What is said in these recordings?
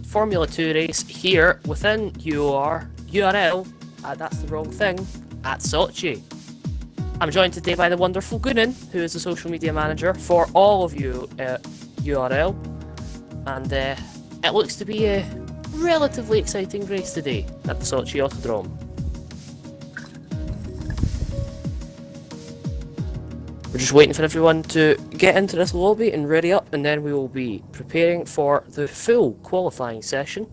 Formula 2 race here within URL, that's the wrong thing, at Sochi. I'm joined today by the wonderful Gunan, who is the social media manager for all of you at URL, and it looks to be a relatively exciting race today at the Sochi Autodrome. We're just waiting for everyone to get into this lobby and ready up, and then we will be preparing for the full qualifying session,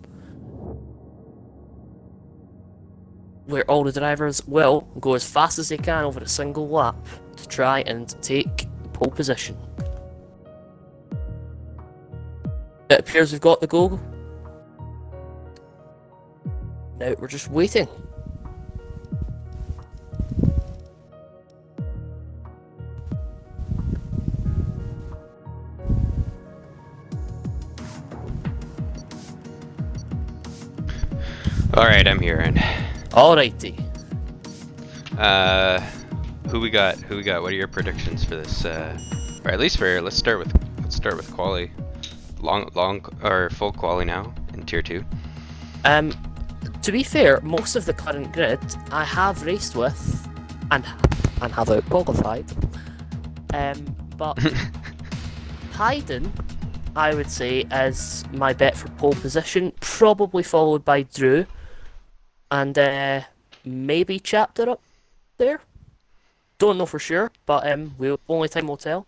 where all the drivers will go as fast as they can over a single lap to try and take pole position. It appears we've got the go. Now we're just waiting. Alright, I'm here, and Alrighty. who we got? What are your predictions for this? Or at least let's start with quali. Long or full quali now in tier 2. To be fair, most of the current grid I have raced with and have out qualified. But Hayden, I would say, is my bet for pole position, probably followed by Drew, and maybe Chapter up there. Don't know for sure, but only time will tell.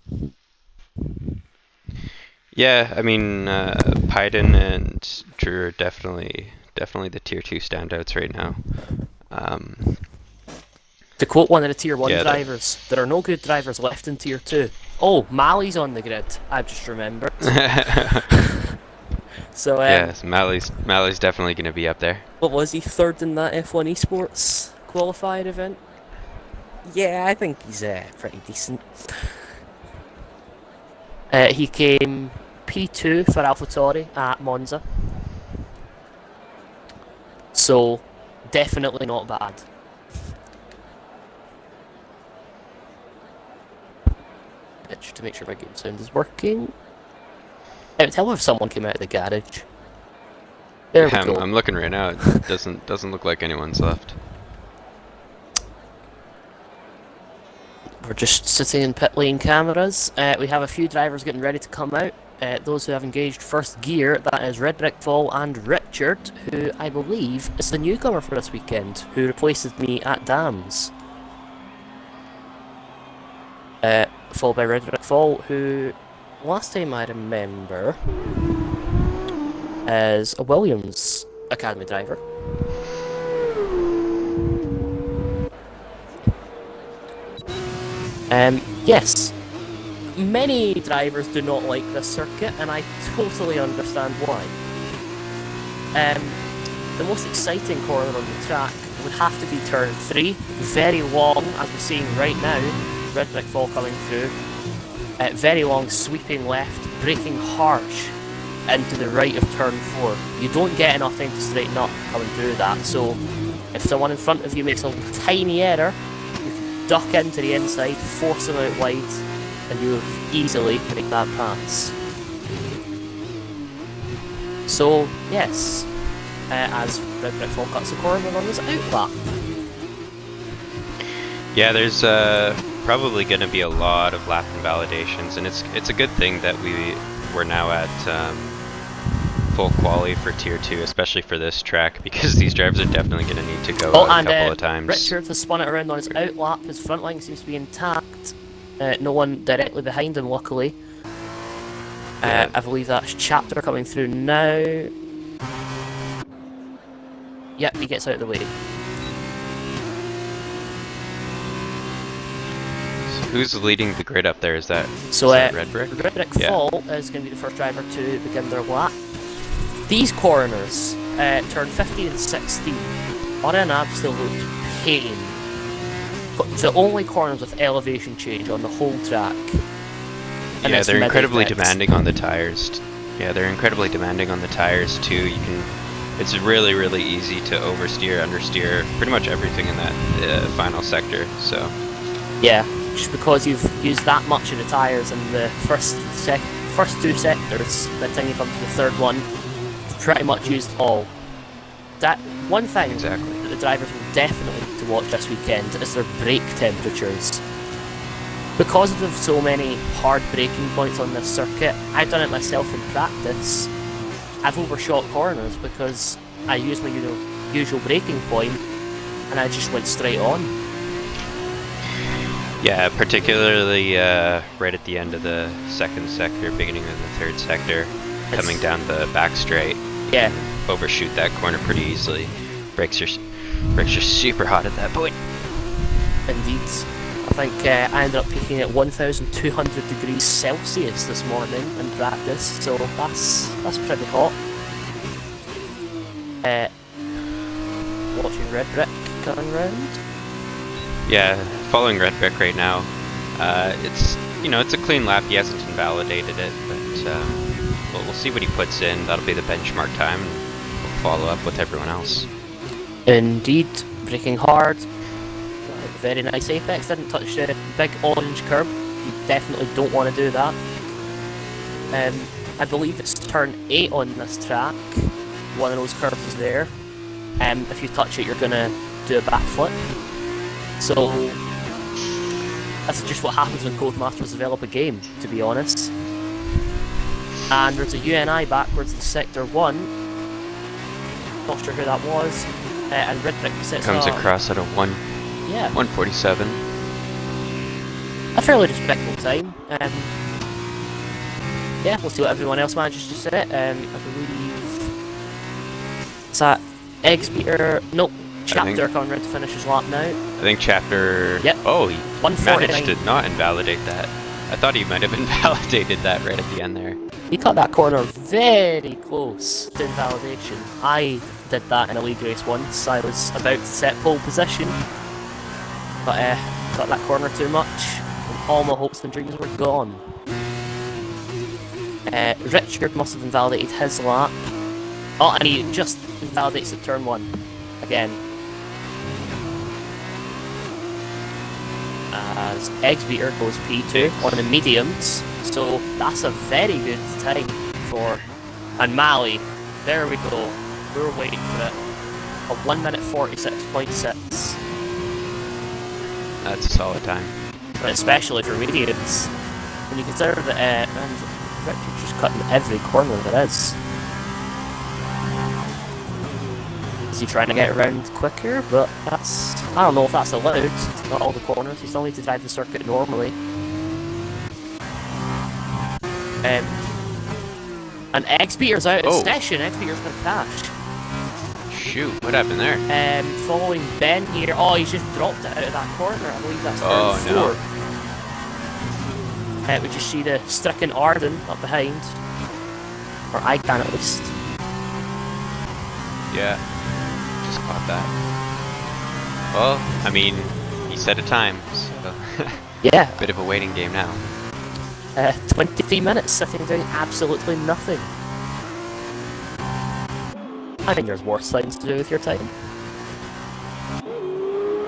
Yeah, I mean, Pyden and Drew are definitely the tier 2 standouts right now. To quote one of the tier 1 Yeah, drivers, there are no good drivers left in tier 2. Oh, Mali's on the grid, I've just remembered. So yes, Mally's definitely going to be up there. what was he, third in that F1 Esports qualified event? Yeah, I think he's pretty decent. He came P2 for AlphaTauri at Monza. So, definitely not bad. Just to make sure my game sound is working. Tell me if someone came out of the garage. There we go. I'm looking right now. It doesn't look like anyone's left. We're just sitting in pit lane cameras. We have a few drivers getting ready to come out. Those who have engaged first gear, that is Red Brick Fall and Richard, who I believe is the newcomer for this weekend, who replaces me at Dams. Followed by Red Brick Fall, who, last time I remember, is a Williams Academy driver. Yes, many drivers do not like this circuit, and I totally understand why. The most exciting corner on the track would have to be turn 3, very long, as we're seeing right now, Red Brick Fall coming through, very long sweeping left, braking harsh into the right of turn 4. You don't get enough time to straighten up coming through that, so if someone in front of you makes a tiny error, duck into the inside, force them out wide, and you'll easily make that pass. So, yes, as Red Brick Fall cuts the corner on his outlap. Yeah, there's probably going to be a lot of lap invalidations, and it's a good thing that we're now at full quali for tier 2, especially for this track, because these drivers are definitely going to need to go a couple of times. Richard has spun it around on his outlap. His front line seems to be intact. No one directly behind him, luckily. Yeah. I believe that's Chapter coming through now. Yep, he gets out of the way. So who's leading the grid up there? Is that Red Brick? Red Brick Yeah. Fall is going to be the first driver to begin their lap. These corners, turn 15 and 16, are an absolute pain. But the only corners with elevation change on the whole track. And Yeah, it's they're incredibly mid-effect. demanding on the tires. Yeah, they're incredibly demanding on the tires too. It's really, really easy to oversteer, understeer, pretty much everything in that final sector. So Yeah, just because you've used that much of the tyres in the first two sectors, by the time you come to the third one, pretty much used all. That one thing Exactly. that the drivers will definitely need to watch this weekend is their brake temperatures. Because of so many hard braking points on this circuit, I've done it myself in practice. I've overshot corners because I used my usual braking point and I just went straight on. Yeah, particularly right at the end of the second sector, beginning of the third sector, coming down the back straight. Yeah. Overshoot that corner pretty easily. Brakes are super hot at that point. Indeed. I think I ended up peaking at 1,200 degrees Celsius this morning in practice, so that's pretty hot. Watching Red Brick going round. Yeah, following Red Brick right now. It's a clean lap. He hasn't invalidated it, but we'll see what he puts in. That'll be the benchmark time. We'll follow up with everyone else. Indeed, braking hard. Very nice apex. Didn't touch the big orange curb. You definitely don't want to do that. I believe it's turn 8 on this track. One of those curves is there. If you touch it, you're gonna do a backflip. So that's just what happens when Codemasters develop a game, to be honest. And there's a UNI backwards in Sector 1. Not sure who that was. And Red Brick sits Comes up. across at a 147. A fairly respectable time. Yeah, we'll see what everyone else manages to set. I believe it's that Eggs Beater. Nope, Chapter coming round to finish his lap now. I think Chapter. Yep. Oh, he 149. managed to not invalidate that. I thought he might have invalidated that right at the end there. He cut that corner very close to invalidation. I did that in a league race once. I was about to set pole position, but cut that corner too much, and all my hopes and dreams were gone. Richard must have invalidated his lap. Oh, and he just invalidates at turn 1 again. As Eggsbeater goes P2 on the mediums, so that's a very good time for. And Mali, there we go. We were waiting for it. A 1 minute 46.6. That's a solid time. But especially for mediums. When you consider that and Richard's just cutting every corner there is. Is he trying to get around quicker? But that's... I don't know if that's allowed to cut all the corners. You still need to drive the circuit normally. And Eggsbeater's out of session. Eggsbeater's gonna crash. Shoot, what happened there? Following Ben here. Oh, he's just dropped it out of that corner. I believe that's turn 4. No. We just see the stricken Arden up behind. Or I can at least. Yeah, just caught that. Well, I mean, he set a time, so Yeah. bit of a waiting game now. 23 minutes sitting doing absolutely nothing. I think there's worse things to do with your time.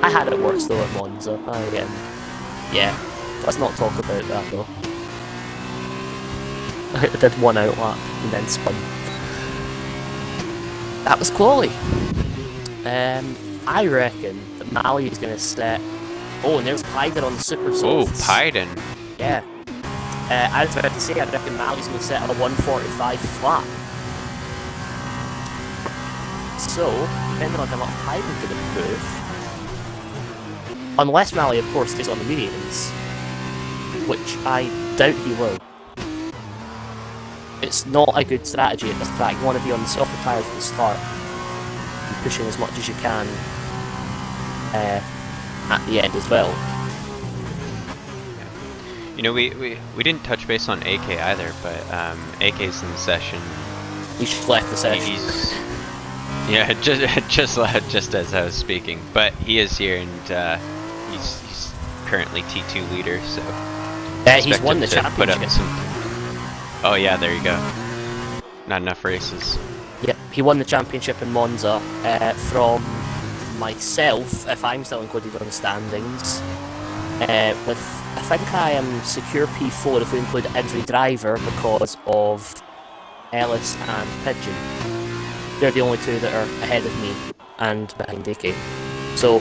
I had it worse though at Monza. Yeah, let's not talk about that though. I did one outlap and then spun. That was quality. I reckon that Mali is going to set... Oh, and there's Pyden on the super softs. Oh, Pyden. Yeah. I was about to say, I reckon Mali's going to set a 145 flat. So, depending on how much Pyden can improve, unless Mali, of course, stays on the mediums, which I doubt he will. It's not a good strategy at this track. You want to be on the softer tyres at the start and pushing as much as you can at the end as well. You know, we didn't touch base on AK either, but AK's in the session. He's left the session. Yeah, just as I was speaking, but he is here and he's currently T2 leader, so he's won the championship. Oh yeah, there you go. Not enough races. Yep, he won the championship in Monza from myself, if I'm still included on the standings. With, I think I am secure P4 if we include every driver because of Ellis and Pigeon. They're the only two that are ahead of me and behind AK. So, a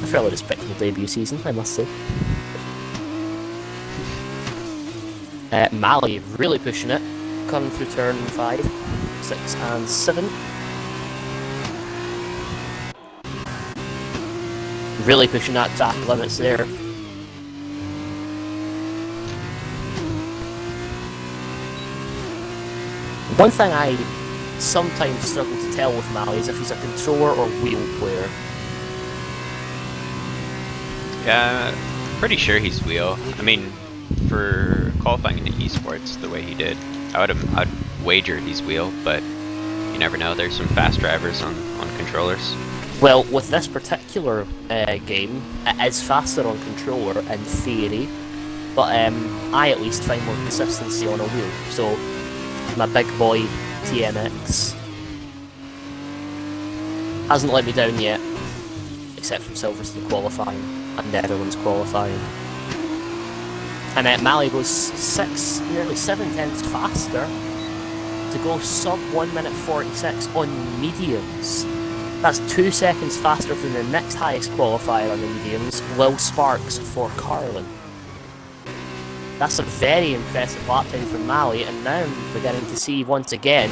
fairly respectable debut season, I must say. Mali really pushing it, coming through turn 5, 6 and 7. Really pushing that track limits there. One thing I sometimes struggle to tell with Mali is if he's a controller or wheel player. Yeah, pretty sure he's wheel. I mean, for qualifying into esports the way he did, I'd wager he's wheel, but you never know. There's some fast drivers on controllers. Well, with this particular game, it is faster on controller in theory, but I at least find more consistency on a wheel. So my big boy TMX hasn't let me down yet, except from Silverstone qualifying and Netherlands qualifying. And Mali goes 6, nearly 7 tenths faster to go sub 1 minute 46 on mediums. That's 2 seconds faster than the next highest qualifier on the mediums, Will Sparks for Carlin. That's a very impressive lap time for Mali, and now I'm beginning to see once again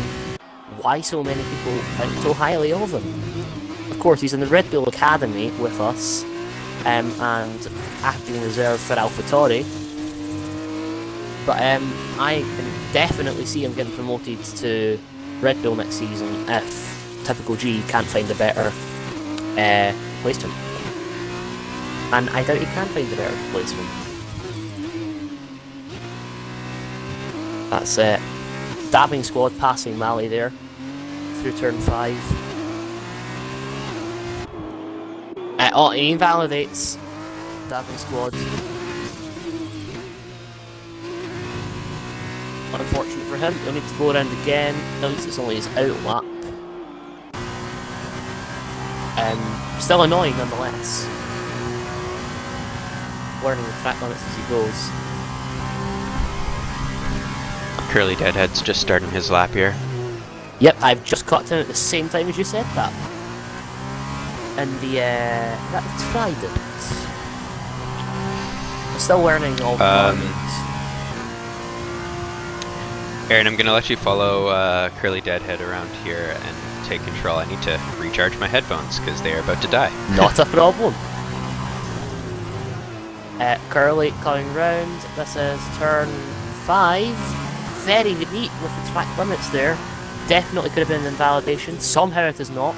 why so many people think so highly of him. Of course, he's in the Red Bull Academy with us, and acting reserve for AlphaTauri. But I can definitely see him getting promoted to Red Bull next season if Typical G can't find a better placement. And I doubt he can find a better placement. That's it. Dabbing squad passing Mali there through turn 5. Oh, he invalidates Dabbing squad. Unfortunate for him. He'll need to go around again. At least it's only his out lap. Still annoying nonetheless. Learning the track limits as he goes. Curly Deadhead's just starting his lap here. Yep, I've just caught him at the same time as you said that. And that's Trident. I'm still learning all the timings. Aaron, I'm gonna let you follow Curly Deadhead around here and take control. I need to recharge my headphones because they are about to die. Not a problem. Curly coming round. This is turn 5. Very neat with the track limits there. Definitely could have been an invalidation. Somehow it is not.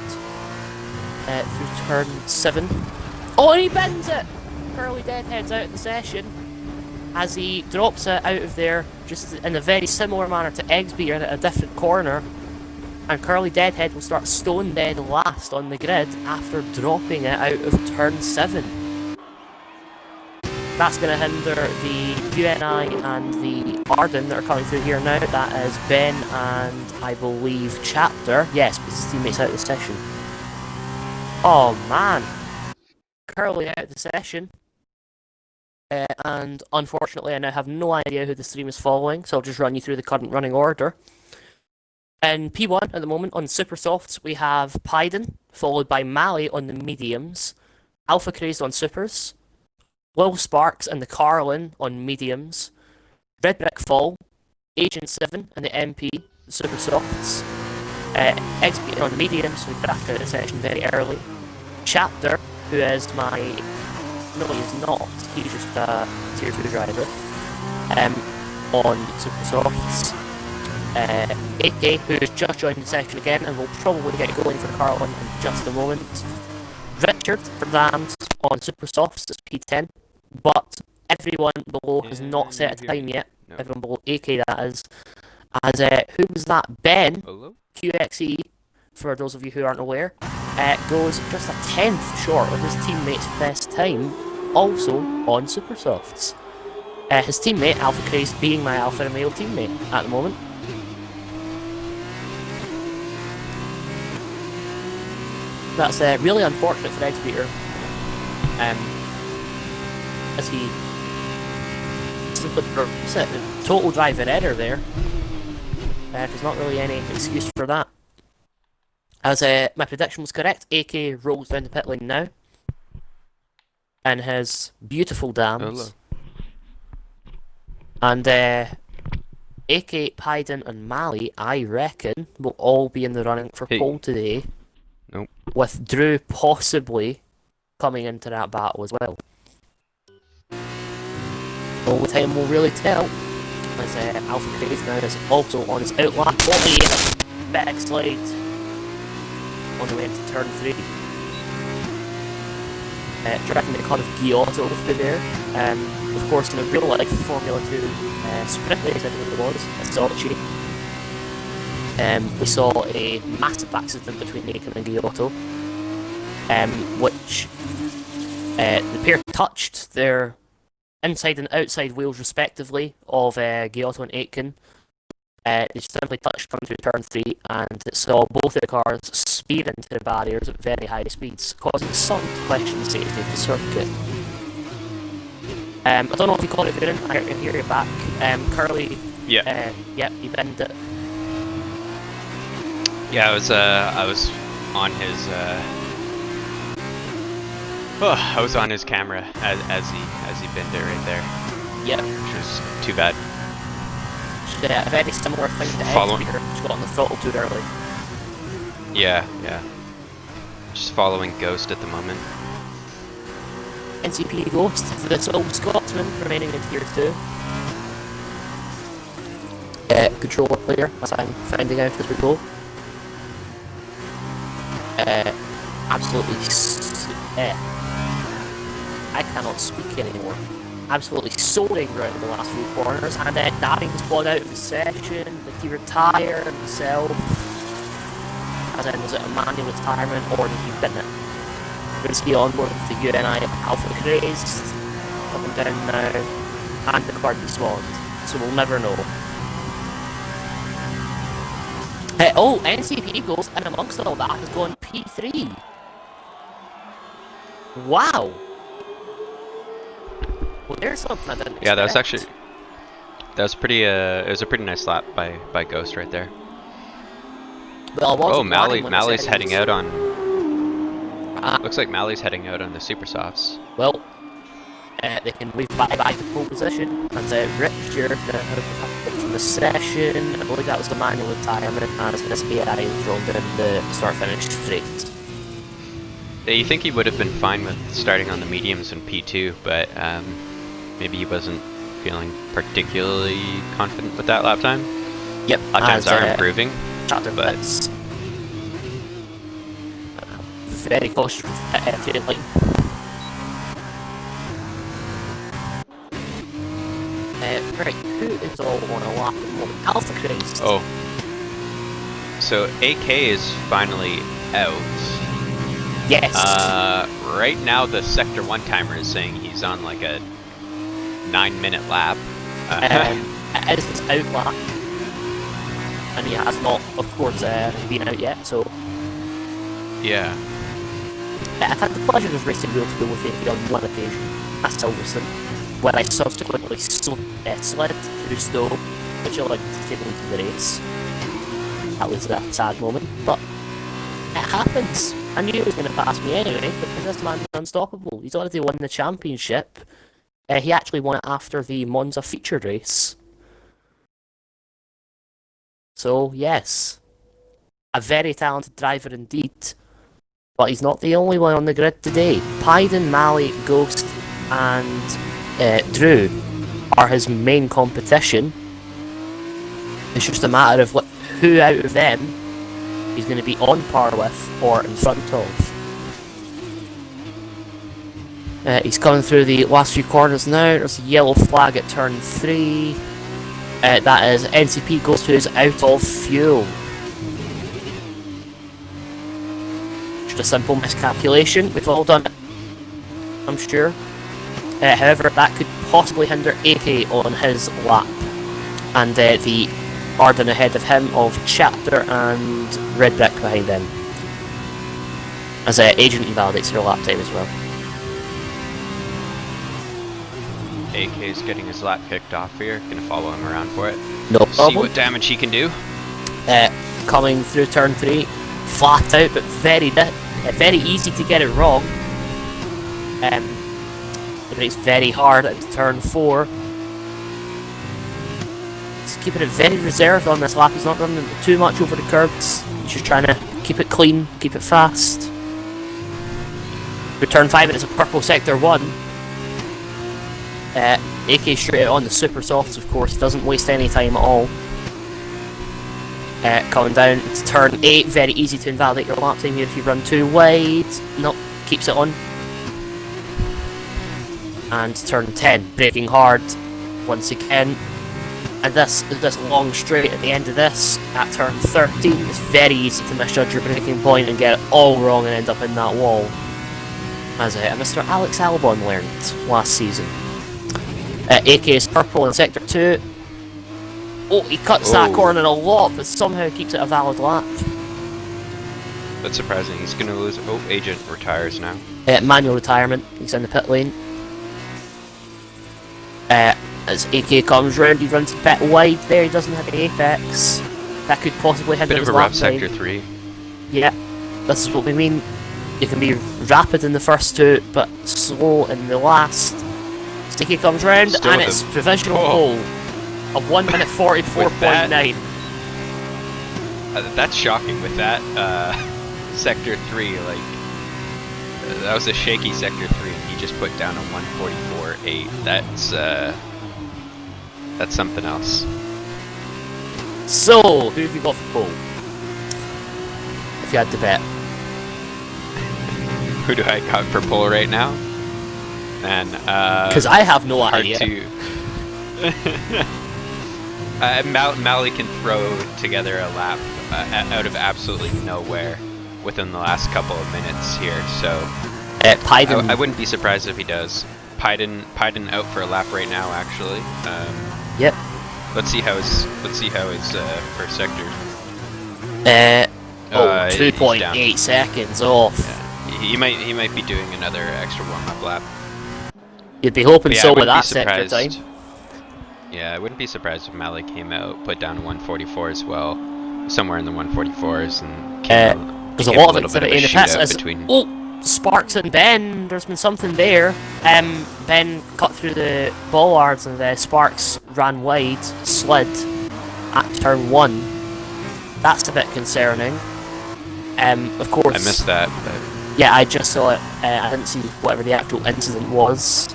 Through turn 7. Oh, and he bends it! Curly Deadhead's out of the session as he drops it out of there just in a very similar manner to Eggsbeer at a different corner. And Curly Deadhead will start stone dead last on the grid after dropping it out of turn 7. That's going to hinder the UNI and the Arden that are coming through here now. That is Ben and I believe Chapter. Yes, because his teammate's out of the session. Oh man. Curly out of the session. And unfortunately I now have no idea who the stream is following, so I'll just run you through the current running order. In P1 at the moment on Super Softs we have Pyden, followed by Mali on the mediums, Alpha Crazed on Supers, Will Sparks and the Carlin on mediums, Red Brick Fall, Agent 7 and the MP, the Super Softs, XP on mediums, who crashed out of the session very early, Chapter, who is my... No, he's not, he's just a tier 2 driver, on Super Softs. AK, who has just joined the session again and will probably get going for Carlin in just a moment. Richard for Rams on Super Softs is P10, but everyone below has not set a time yet. No. Everyone below AK, that is. As who was that? Ben QXE, for those of you who aren't aware, goes just a 10th short of his teammate's best time, also on Super Softs. His teammate, Alpha Crazed, being my Alpha and Male teammate at the moment. That's really unfortunate for Eggsbeater, as he total driver error there. There's not really any excuse for that. As my prediction was correct, AK rolls down the pit lane now. And his beautiful dams. And AK, Pyden, and Mali, I reckon, will all be in the running for pole today. Nope. With Drew possibly coming into that battle as well. Only time will really tell. As Alpha Craze now is also on his outlap. Only in a backslide on the way into turn 3. Driving the car of Giotto through there. Of course, in a real life Formula 2 sprint race, I think it was, at Sochi, we saw a massive accident between Aiken and Giotto, which the pair touched their inside and outside wheels respectively of Giotto and Aitken. They simply touched from through turn 3 and it saw both of the cars speed into the barriers at very high speeds, causing some to question the safety of the circuit. I don't know if you caught it, Gooden. I hear you back. Curly, yeah. Yep, he bent it. Yeah, I was on his I was on his camera as he bent it right there. Yeah. Which was too bad. A very similar thing to Ed here, just got on the throttle too early. Yeah. Just following Ghost at the moment. NCP Ghost, this old Scotsman remaining in tier 2. Controller player, as I'm finding out as we go. Absolutely I cannot speak anymore. Absolutely soaring around the last few corners, and then Daring's gone out of the session, did he retire himself? As in, was it a manual retirement, or did he bin it? We're going to see onboard with the UNI of Alpha Craze, coming down now, and the card respawned, so we'll never know. Oh, NCP goes, and amongst all that has gone P3. Wow! Well, there's something I didn't expect. Yeah, that was pretty. It was a pretty nice lap by Ghost right there. Well, Mali's heading out on. Looks like Mali's heading out on the super softs. Well, they can wave bye-bye to pole position, and Rich here from the session. I believe that was the manual retirement, and this AI is drawn down the start-finish straight. Yeah, you think he would have been fine with starting on the mediums in P2, but maybe he wasn't feeling particularly confident with that lap time. Yep, lap times are improving, but very cautious with feeling. Right, who is all on a lap at the moment? Alpha Craze. Oh. So AK is finally out. Yes. Right now the Sector 1 timer is saying he's on like a 9-minute lap. It is his out lap. And he has not, of course, been out yet, so... Yeah. I've had the pleasure of racing Wheel to Wheel with AK on one occasion, at Silverstone, where I subsequently slid through Stowe, which allowed me to take him to the race. That was a sad moment, but it happens. I knew he was going to pass me anyway, because this man's unstoppable. He's already won the championship. He actually won it after the Monza featured race. So, yes. A very talented driver indeed. But he's not the only one on the grid today. Pyden, Mali, Ghost, and Drew are his main competition. It's just a matter of who out of them he's going to be on par with or in front of. He's coming through the last few corners now. There's a yellow flag at turn 3. That is NCP Ghost, who is out of fuel. Just a simple miscalculation. We've all done it, I'm sure. However, that could possibly hinder AK on his lap. And the Arden ahead of him of Chapter and Red Brick behind them. As Agent invalidates their lap time as well. AK is getting his lap kicked off here. Gonna follow him around for it. No problem. See what damage he can do. Coming through turn 3. flat out, but very easy to get it wrong. But it's very hard at turn 4. He's keeping it very reserved on this lap. He's not running too much over the curbs. He's just trying to keep it clean, keep it fast. Return 5, it's a purple sector 1. AK straight out on the super softs, of course. He doesn't waste any time at all. Coming down to turn 8, very easy to invalidate your lap time here if you run too wide. Nope, keeps it on. And turn 10, braking hard once again. And this long straight at the end of this, at turn 13, it's very easy to misjudge your braking point and get it all wrong and end up in that wall. As Mr. Alex Albon learned last season. AK is purple in sector 2. Oh, he cuts that corner a lot, but somehow keeps it a valid lap. That's surprising. He's going to lose. Oh, Agent retires now. Manual retirement. He's in the pit lane. As AK comes round, he runs a bit wide there. He doesn't have the apex. That could possibly hinder his lap time. Bit of a rough sector 3. Yeah, this is what we mean. You can be rapid in the first 2, but slow in the last. Sticky comes round, Still and it's provisional pole of 1 minute 44.9. That's shocking with that sector 3. Like that was a shaky sector 3, and he just put down a 144.8. That's something else. So, who have you got for pole? If you had to bet. Who do I got for pole right now? And because I have no idea. Mally can throw together a lap out of absolutely nowhere within the last couple of minutes here. So I wouldn't be surprised if he does. Pyden out for a lap right now, actually. Yep. Let's see how his first sector. 2.8 seconds off. Yeah. He might be doing another extra warm-up lap. You'd be hoping so with that sector time. Yeah, I wouldn't be surprised if Mally came out, put down 144 as well, somewhere in the 144s, and there's a lot of activity in the pits. Oh, Sparks and Ben, there's been something there. Ben cut through the bollards and Sparks ran wide, slid at turn 1. That's a bit concerning. Of course. I missed that. But... Yeah, I just saw it. I didn't see whatever the actual incident was.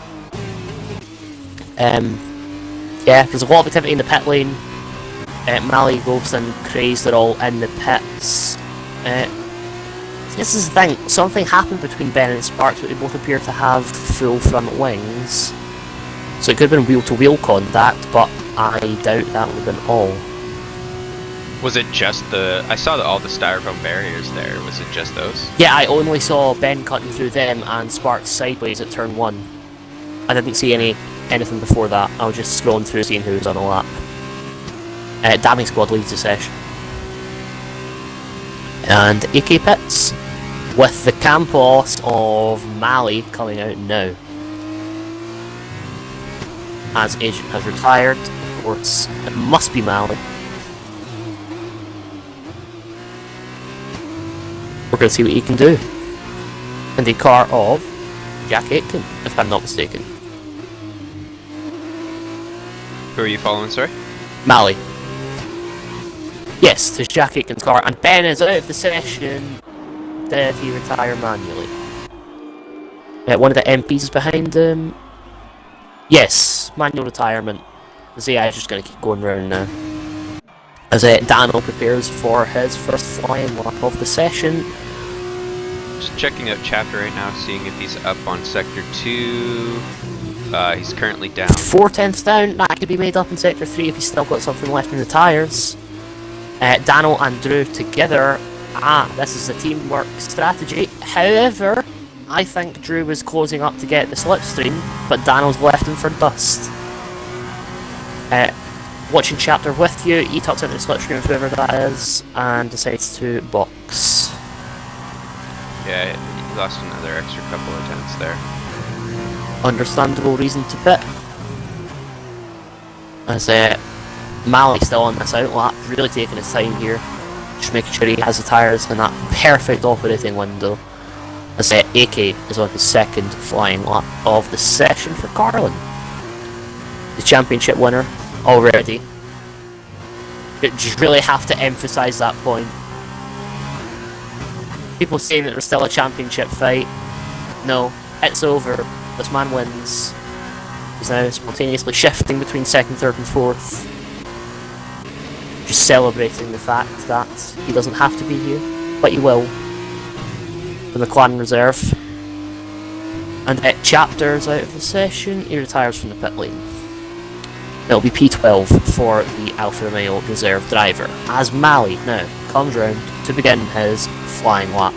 Yeah, there's a lot of activity in the pit lane. Mally, Ghost and Craze, they're all in the pits. This is the thing, something happened between Ben and Sparks, but they both appear to have full front wings. So it could have been wheel-to-wheel contact, but I doubt that would have been all. Was it just I saw all the styrofoam barriers there, was it just those? Yeah, I only saw Ben cutting through them and Sparks sideways at turn 1. I didn't see anything before that. I was just scrolling through seeing who was on the lap. Damning Squad leads the session. And AK pits with the Campos of Mally coming out now. As Agent has retired, of course, it must be Mally. We're going to see what he can do. In the car of Jack Aitken, if I'm not mistaken. Who are you following, sorry? Mally. Yes, there's Jack Aitken's car, and Ben is out of the session. Did he retire manually? One of the MPs is behind him. Yes, manual retirement. The AI is just going to keep going round now. As Daniel prepares for his first flying lap of the session. Just checking out Chapter right now, seeing if he's up on Sector 2. He's currently down. 4/10 down, that could be made up in Sector 3 if he's still got something left in the tyres. Daniel and Drew together. This is a teamwork strategy. However, I think Drew was closing up to get the slipstream, but Daniel's left him for dust. Watching Chapter with you, he talks about the slipstream of whoever that is, and decides to box. Yeah, he lost another extra couple of tenths there. Understandable reason to pit. As Mally's still on this outlap, really taking his time here. Just making sure he has the tyres in that perfect operating window. As AK is on his second flying lap of the session for Carlin. The championship winner already. But just really have to emphasise that point. People saying that there's still a championship fight. No, it's over. This man wins. He's now spontaneously shifting between second, third and fourth. Just celebrating the fact that he doesn't have to be here, but he will. The McLaren reserve. And Chapter's out of the session, he retires from the pit lane. It'll be P12 for the Alfa Romeo reserve driver, as Mali now comes round to begin his flying lap.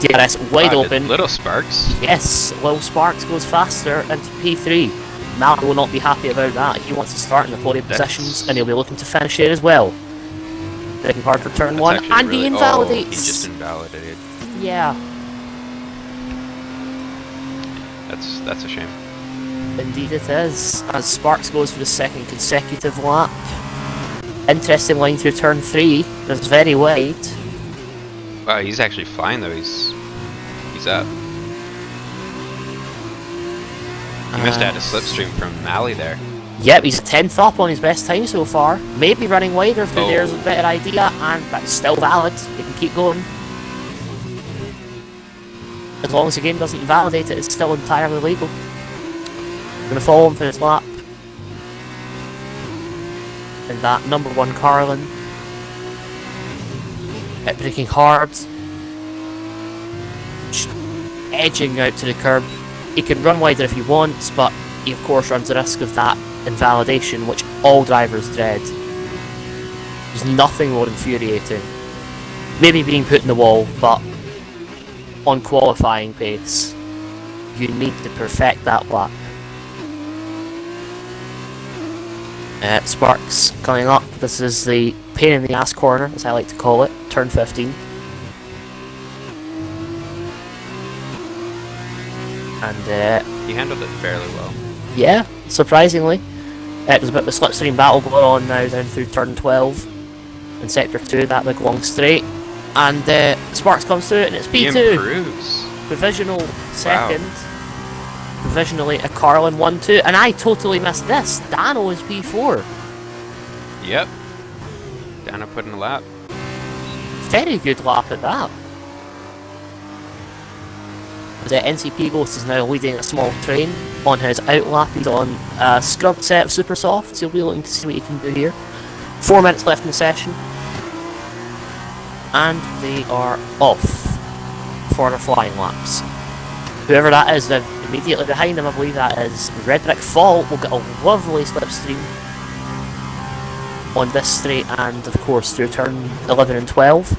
DRS wide open. Little Sparks. Yes, Little Sparks goes faster into P3. Mali will not be happy about that. He wants to start in the podium positions, and he'll be looking to finish here as well. Taking hard for turn 1, and he invalidates. Oh, he just invalidated. Yeah. That's a shame. Indeed it is, as Sparks goes for the second consecutive lap. Interesting line through turn 3, that's very wide. Wow, he's actually flying though, he's up. He must have had a slipstream from Mali there. Yep, he's 10th up on his best time so far. Maybe running wider if there's a better idea, and that's still valid. He can keep going. As long as the game doesn't invalidate it, it's still entirely legal. Gonna follow him for his lap. And that number 1 Carlin. Braking hard. Just edging out to the curb. He can run wider if he wants, but he of course runs the risk of that invalidation, which all drivers dread. There's nothing more infuriating. Maybe being put in the wall, but on qualifying pace, you need to perfect that lap. Sparks coming up. This is the pain in the ass corner, as I like to call it, turn 15. And he handled it fairly well. Yeah, surprisingly. There's a bit of a slipstream battle going on now down through turn 12 in sector 2, that big long straight. And Sparks comes through it, and it's P2. He improves. Provisional second. Wow. Provisionally a Carlin 1-2, and I totally missed this. Dano is P4. Yep. Dano put in a lap. Very good lap at that. The NCP Ghost is now leading a small train on his outlap. He's on a scrubbed set of super softs. He'll be looking to see what he can do here. 4 minutes left in the session. And they are off for their flying laps. Whoever that is, immediately behind him, I believe that is Red Brick Fault, will get a lovely slipstream on this straight and of course through turn 11 and 12.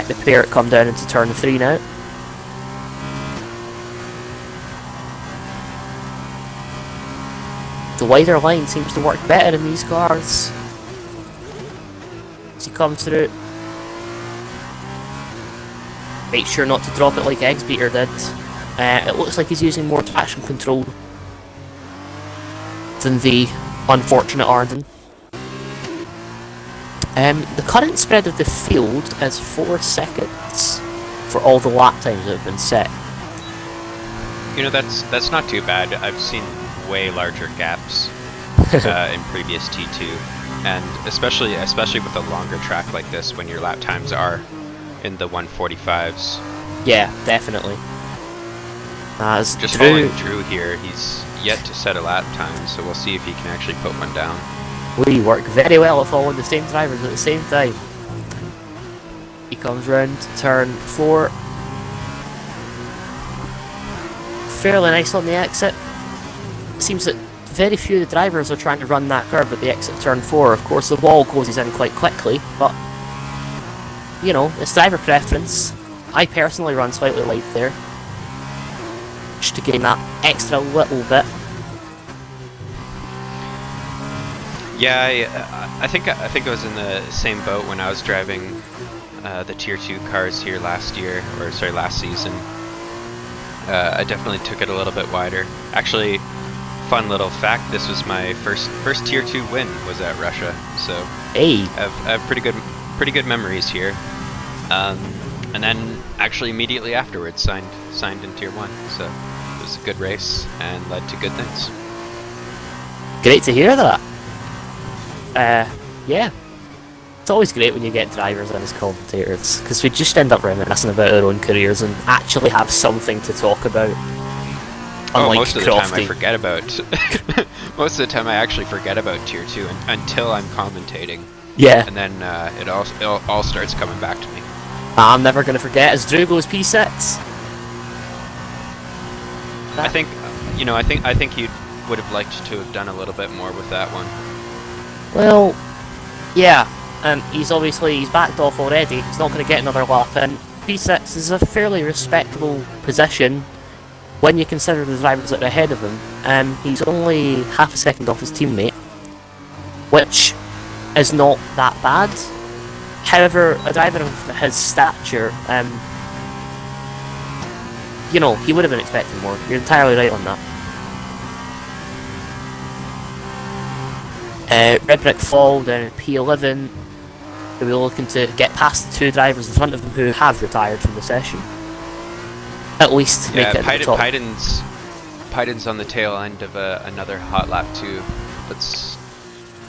The pair come down into turn 3 now. The wider line seems to work better in these cars. As he comes through. Make sure not to drop it like Eggsbeater did. It looks like he's using more traction control than the unfortunate Arden. The current spread of the field is 4 seconds for all the lap times that have been set. You know, that's not too bad. I've seen way larger gaps in previous T2, and especially with a longer track like this, when your lap times are in the 145s. Yeah, definitely. As just following Drew here, he's yet to set a lap time, so we'll see if he can actually put one down. We work very well at following the same drivers at the same time. He comes round to turn 4. Fairly nice on the exit. It seems that very few of the drivers are trying to run that curve at the exit of turn 4. Of course, the wall closes in quite quickly, but you know, it's driver preference. I personally run slightly light there, just to gain that extra little bit. Yeah, I think I was in the same boat when I was driving the Tier 2 cars here last season. I definitely took it a little bit wider. Actually, fun little fact: this was my first Tier 2 win was at Russia, so Hey, I have pretty good memories here. And then actually immediately afterwards signed in Tier 1, so it was a good race and led to good things. great to hear that. Yeah. It's always great when you get drivers in as commentators, because we just end up reminiscing about our own careers and actually have something to talk about. Unlike most of the time I Crofty. forget about. Most of the time I actually forget about Tier 2 until I'm commentating, Yeah, and then it all starts coming back to me. I'm never going to forget as Drew goes P6. I think, I think he would have liked to have done a little bit more with that one. Well, yeah, he's backed off already. He's not going to get another lap in. P6 is a fairly respectable position when you consider the drivers that are ahead of him. He's only half a second off his teammate, which is not that bad. However, a driver of his stature, he would have been expecting more. You're entirely right on that. Red Brick Fall down at P11. We'll be looking to get past the two drivers in front of them who have retired from the session. At least make it at the top. Pyden's on the tail end of another hot lap too. Let's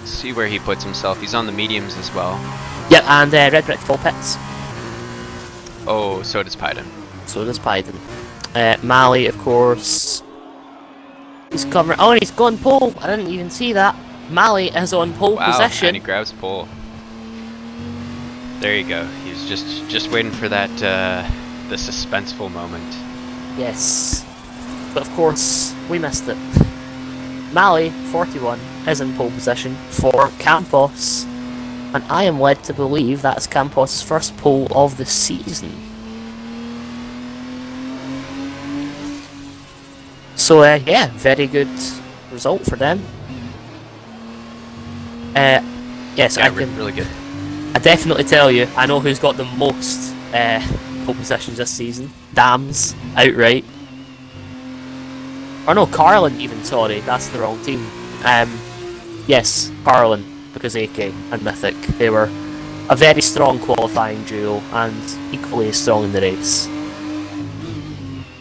see where he puts himself. He's on the mediums as well. Yep, and Red Brick Fall pits. Oh, so does Pyden. So does Pyden. Mali, of course. He's covering. Oh, and he's gone pole. I didn't even see that. Mali is on pole position. And he grabs pole. There you go. He's just waiting for that the suspenseful moment. Yes. But of course, we missed it. Mali, 41, is in pole position for Campos. And I am led to believe that's Campos' first pole of the season. So, yeah, very good result for them. Yes, Yeah, I can really good. I definitely tell you, I know who's got the most pole positions this season. Dams, outright. Or no, Carlin even, sorry, that's the wrong team. Yes, Carlin, because AK and Mythic, they were a very strong qualifying duo and equally as strong in the race.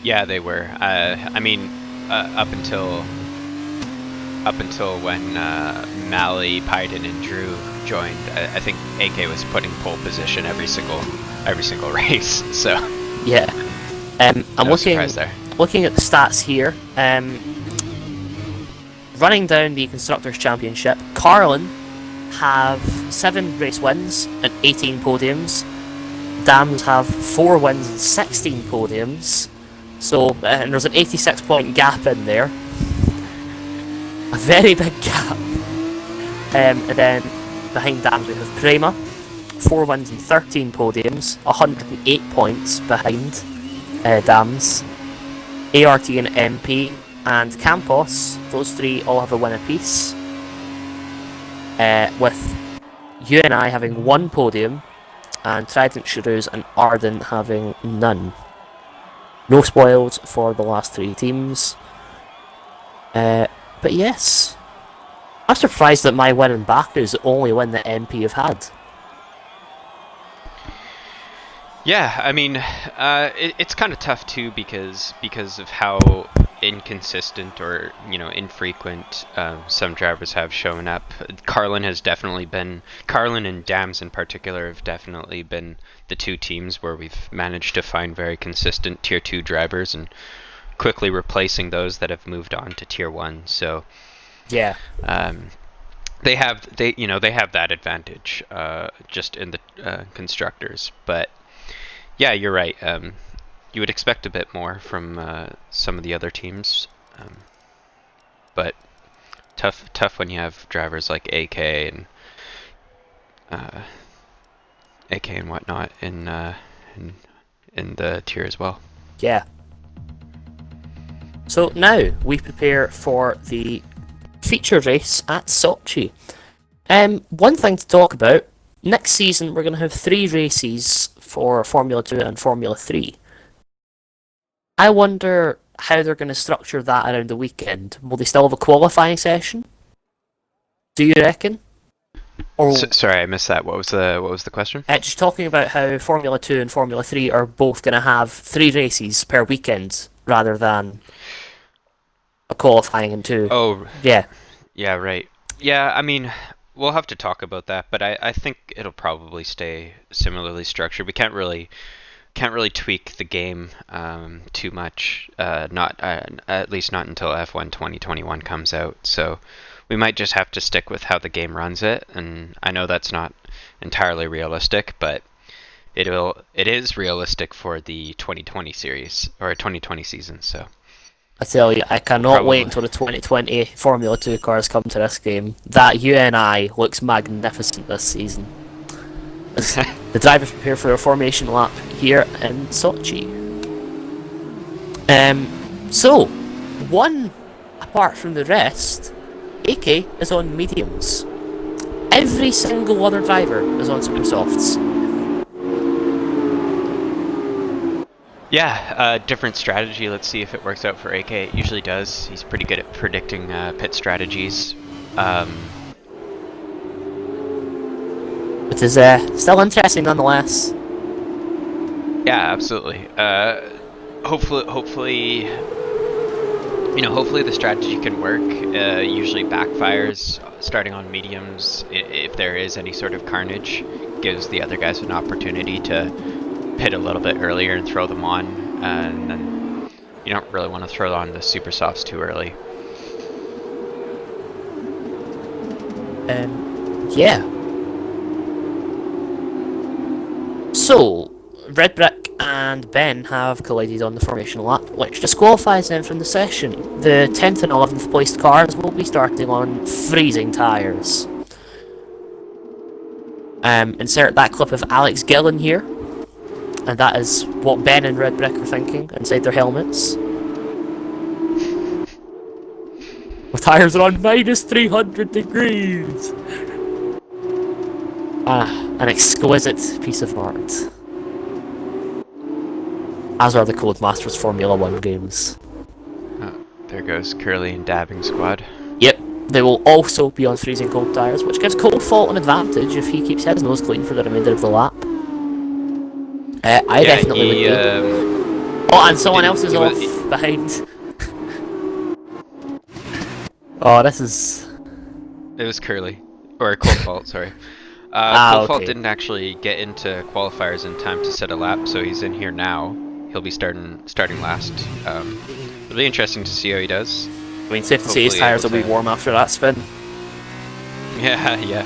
Yeah, they were. I mean, up until when Mali, Pyden, and Drew joined, I think AK was putting pole position every single race. So Yeah. I'm no surprise there. looking at the stats here. Running down the Constructors' Championship, Carlin have 7 race wins and 18 podiums. Dams have 4 wins and 16 podiums. So, and there's an 86-point gap in there. A very big gap. And then behind Dams we have Prema, 4 wins and 13 podiums, 108 points behind Dams. ART and MP and Campos, those 3 all have a win apiece. With you and I having 1 podium, and Trident Shrews and Arden having none. No spoils for the last 3 teams. But yes, I'm surprised that my win in Baku is the only win that MP have had. Yeah, I mean, it's kind of tough too because of how inconsistent or infrequent some drivers have shown up. Carlin and Dams in particular have definitely been the 2 teams where we've managed to find very consistent Tier 2 drivers and quickly replacing those that have moved on to Tier 1. So yeah, they have that advantage just in the constructors, but. Yeah, you're right. You would expect a bit more from some of the other teams, but tough when you have drivers like AK and whatnot in the tier as well. yeah. So now we prepare for the feature race at Sochi. One thing to talk about. Next season, we're going to have 3 races for Formula 2 and Formula 3. I wonder how they're going to structure that around the weekend. Will they still have a qualifying session? Do you reckon? Or Sorry, I missed that. What was the question? just talking about how Formula 2 and Formula 3 are both going to have 3 races per weekend rather than a qualifying and 2. Oh, Yeah. yeah, right. Yeah, I mean, we'll have to talk about that, but I think it'll probably stay similarly structured. We can't really tweak the game too much. Not at least not until F1 2021 comes out. So we might just have to stick with how the game runs it. And I know that's not entirely realistic, but it is realistic for the 2020 series or 2020 season. So I tell you, I cannot wait until the 2020 Formula 2 cars come to this game. That UNI looks magnificent this season. As the drivers prepare for their formation lap here in Sochi. So, one apart from the rest, AK is on mediums. Every single other driver is on super softs. yeah, different strategy. Let's see if it works out for AK. It usually does. He's pretty good at predicting pit strategies. It is still interesting nonetheless. Yeah, absolutely. Hopefully, hopefully the strategy can work. Usually backfires starting on mediums if there is any sort of carnage. Gives the other guys an opportunity to pit a little bit earlier and throw them on, and then you don't really want to throw on the super softs too early. Yeah. So, Red Brick and Ben have collided on the formation lap, which disqualifies them from the session. The 10th and 11th placed cars will be starting on freezing tyres. Insert that clip of Alex Gillen here, and that is what Ben and Red Brick are thinking inside their helmets. The tyres are on minus 300 degrees! An exquisite piece of art. As are the Codemasters Formula 1 games. Oh, there goes Curly and Dabbing Squad. Yep, they will also be on freezing cold tyres, which gives Cold Fault an advantage if he keeps his nose clean for the remainder of the lap. I definitely would do. Oh, and someone else is off behind. Oh, this is... It was Curly. Or Cold Fault, sorry. Cold Fault okay. didn't actually get into qualifiers in time to set a lap, so he's in here now. He'll be starting last. It'll be interesting to see how he does. I mean, safe to say his tyres will be warm after that spin. Yeah, yeah.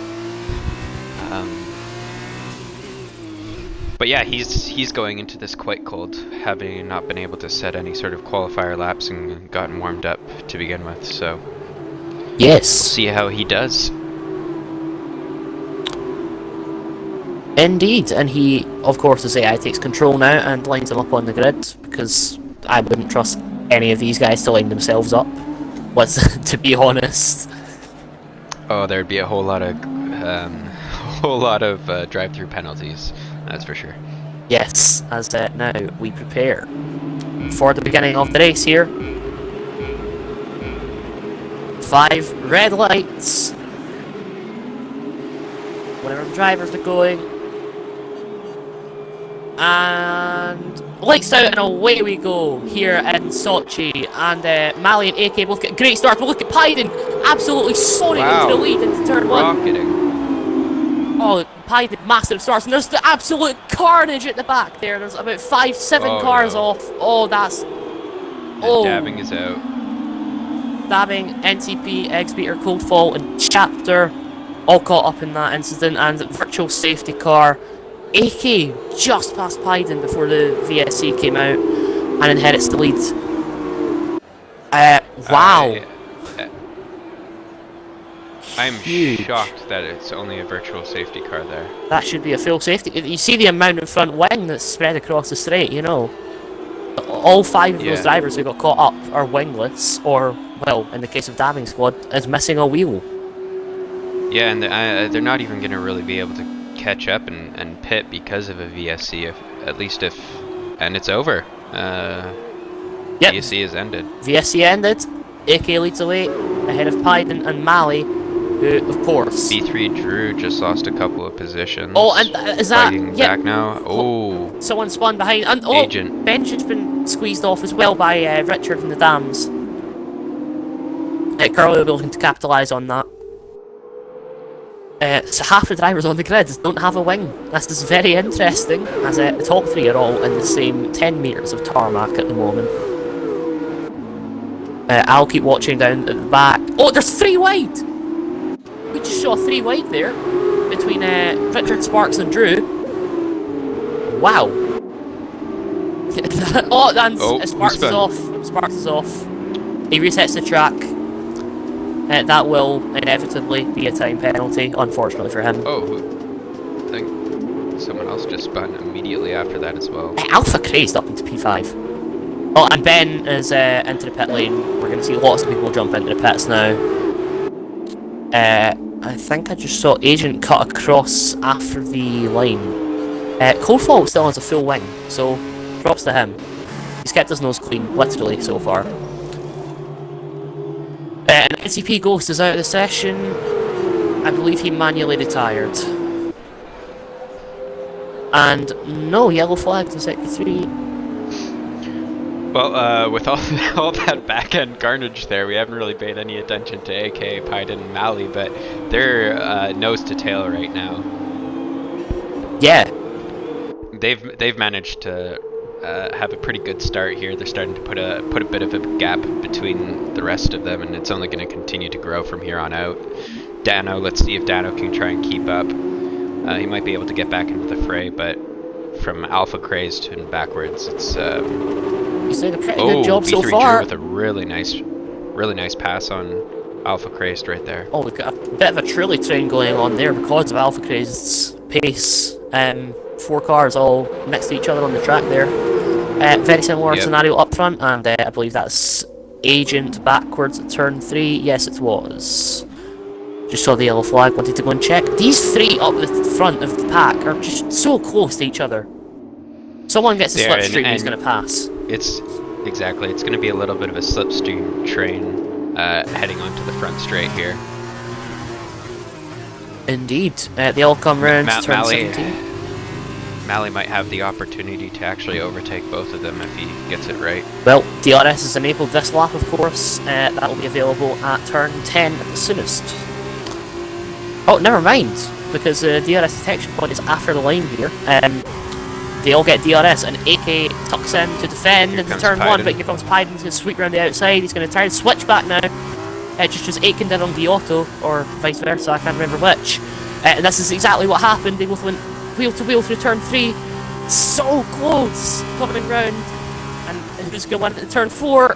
But yeah, he's going into this quite cold, having not been able to set any sort of qualifier laps and gotten warmed up to begin with, so... Yes. We'll see how he does. Indeed, and he, of course, as AI takes control now and lines them up on the grid, because I wouldn't trust any of these guys to line themselves up. To be honest. Oh, there'd be a whole lot of drive-through penalties. That's for sure. Yes, as now we prepare for the beginning of the race here. 5 red lights. Whenever the drivers are going. And lights out and away we go here in Sochi. And Mali and AK both get great starts. But look at Pyden absolutely soaring into the lead into turn 1. Rocketing. Oh, Pyden massive starts. And there's the absolute carnage at the back there. There's about 5-7 cars off. Oh, that's... Oh. Dabbing is out. Dabbing, NTP, Eggsbeater, Cold Fault, and Chapter all caught up in that incident, and virtual safety car. AK just past Pyden before the VSC came out and inherits the lead. Wow. I'm Huge. shocked that it's only a virtual safety car there. That should be a full safety. You see the amount of front wing that's spread across the straight, you know. All 5 of those drivers who got caught up are wingless, or, well, in the case of Dabbing Squad, is missing a wheel. Yeah, and they're not even going to really be able to catch up and pit because of a VSC, and it's over. Yep. VSC has ended. VSC ended. AK leads away ahead of Pyden and Mali, who, of course. B3 Drew just lost a couple of positions. Oh, and is that fighting back now? Oh, someone spun behind, and Agent. Benja's been squeezed off as well by Richard and the Dams. Carlo will be looking to capitalise on that. So half the drivers on the grid don't have a wing. This is very interesting, as the top 3 are all in the same 10 metres of tarmac at the moment. I'll keep watching down at the back. Oh, there's 3 wide! We just saw 3 wide there, between Richard, Sparks and Drew. Wow. And Sparks is off. Sparks is off. He resets the track. That will inevitably be a time penalty, unfortunately for him. Oh, I think someone else just spun immediately after that as well. Alpha crazed up into P5. Oh, and Ben is into the pit lane. We're going to see lots of people jump into the pits now. I think I just saw Agent cut across after the line. Coldfall still has a full wing, so props to him. He's kept his nose clean, literally, so far. And NCP Ghost is out of the session. I believe he manually retired. And no yellow flags in Sector 3. Well, with all that back-end carnage there, we haven't really paid any attention to AK, Pyden, and Mali, but they're nose to tail right now. Yeah. They've managed to have a pretty good start here. They're starting to put a bit of a gap between the rest of them, and it's only going to continue to grow from here on out. Dano, let's see if Dano can try and keep up. He might be able to get back into the fray, but from Alpha Crazed and backwards, it's he's doing a pretty good job so far. With a really nice pass on Alpha Crazed right there. Oh, we've got a bit of a truly train going on there because of Alpha Crazed's pace. 4 cars all next to each other on the track there. Very similar scenario up front, and I believe that's Agent backwards at turn 3. Yes, it was. Just saw the yellow flag, wanted to go and check. These 3 up the front of the pack are just so close to each other. Someone gets a slipstream, he's going to pass. It's going to be a little bit of a slipstream train heading onto the front straight here. Indeed. They all come round to turn 17. Mali might have the opportunity to actually overtake both of them if he gets it right. Well, DRS is enabled this lap, of course. That will be available at turn 10 at the soonest. Oh, never mind, because the DRS detection point is after the line here. They all get DRS, and AK tucks in to defend into turn 1, but here comes Pyden. He's going to sweep around the outside. He's going to try and switch back now. Just as Aiken did on the auto, or vice versa, I can't remember which. And this is exactly what happened. They both went wheel to wheel through turn 3. So close coming round. And who's going to win into turn 4?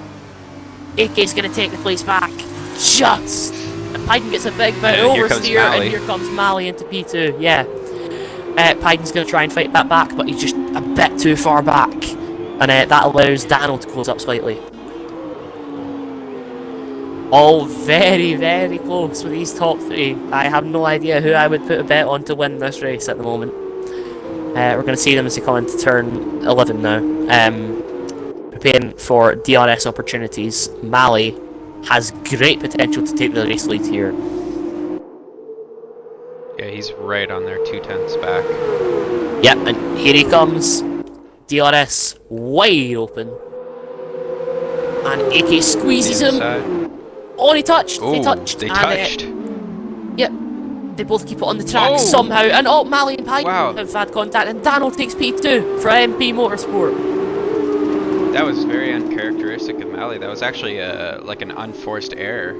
AK's going to take the place back. Just. And Pyden gets a big bit oversteer, and here comes Mali into P2. Yeah. Pyden's going to try and fight that back, but he's just a bit too far back. And that allows Daniel to close up slightly. All very, very close with these top 3. I have no idea who I would put a bet on to win this race at the moment. We're going to see them as they come into turn 11 now. Preparing for DRS opportunities. Mali has great potential to take the race lead here. Yeah, he's right on there, 2/10 back. Yep, and here he comes. DRS wide open. And AK squeezes him. Oh, he touched! Ooh, they touched! They touched! Yep. They both keep it on the track somehow. And Mali and Pyden have had contact. And Daniel takes P2 for MP Motorsport. That was very uncharacteristic of Mali. That was actually like an unforced error.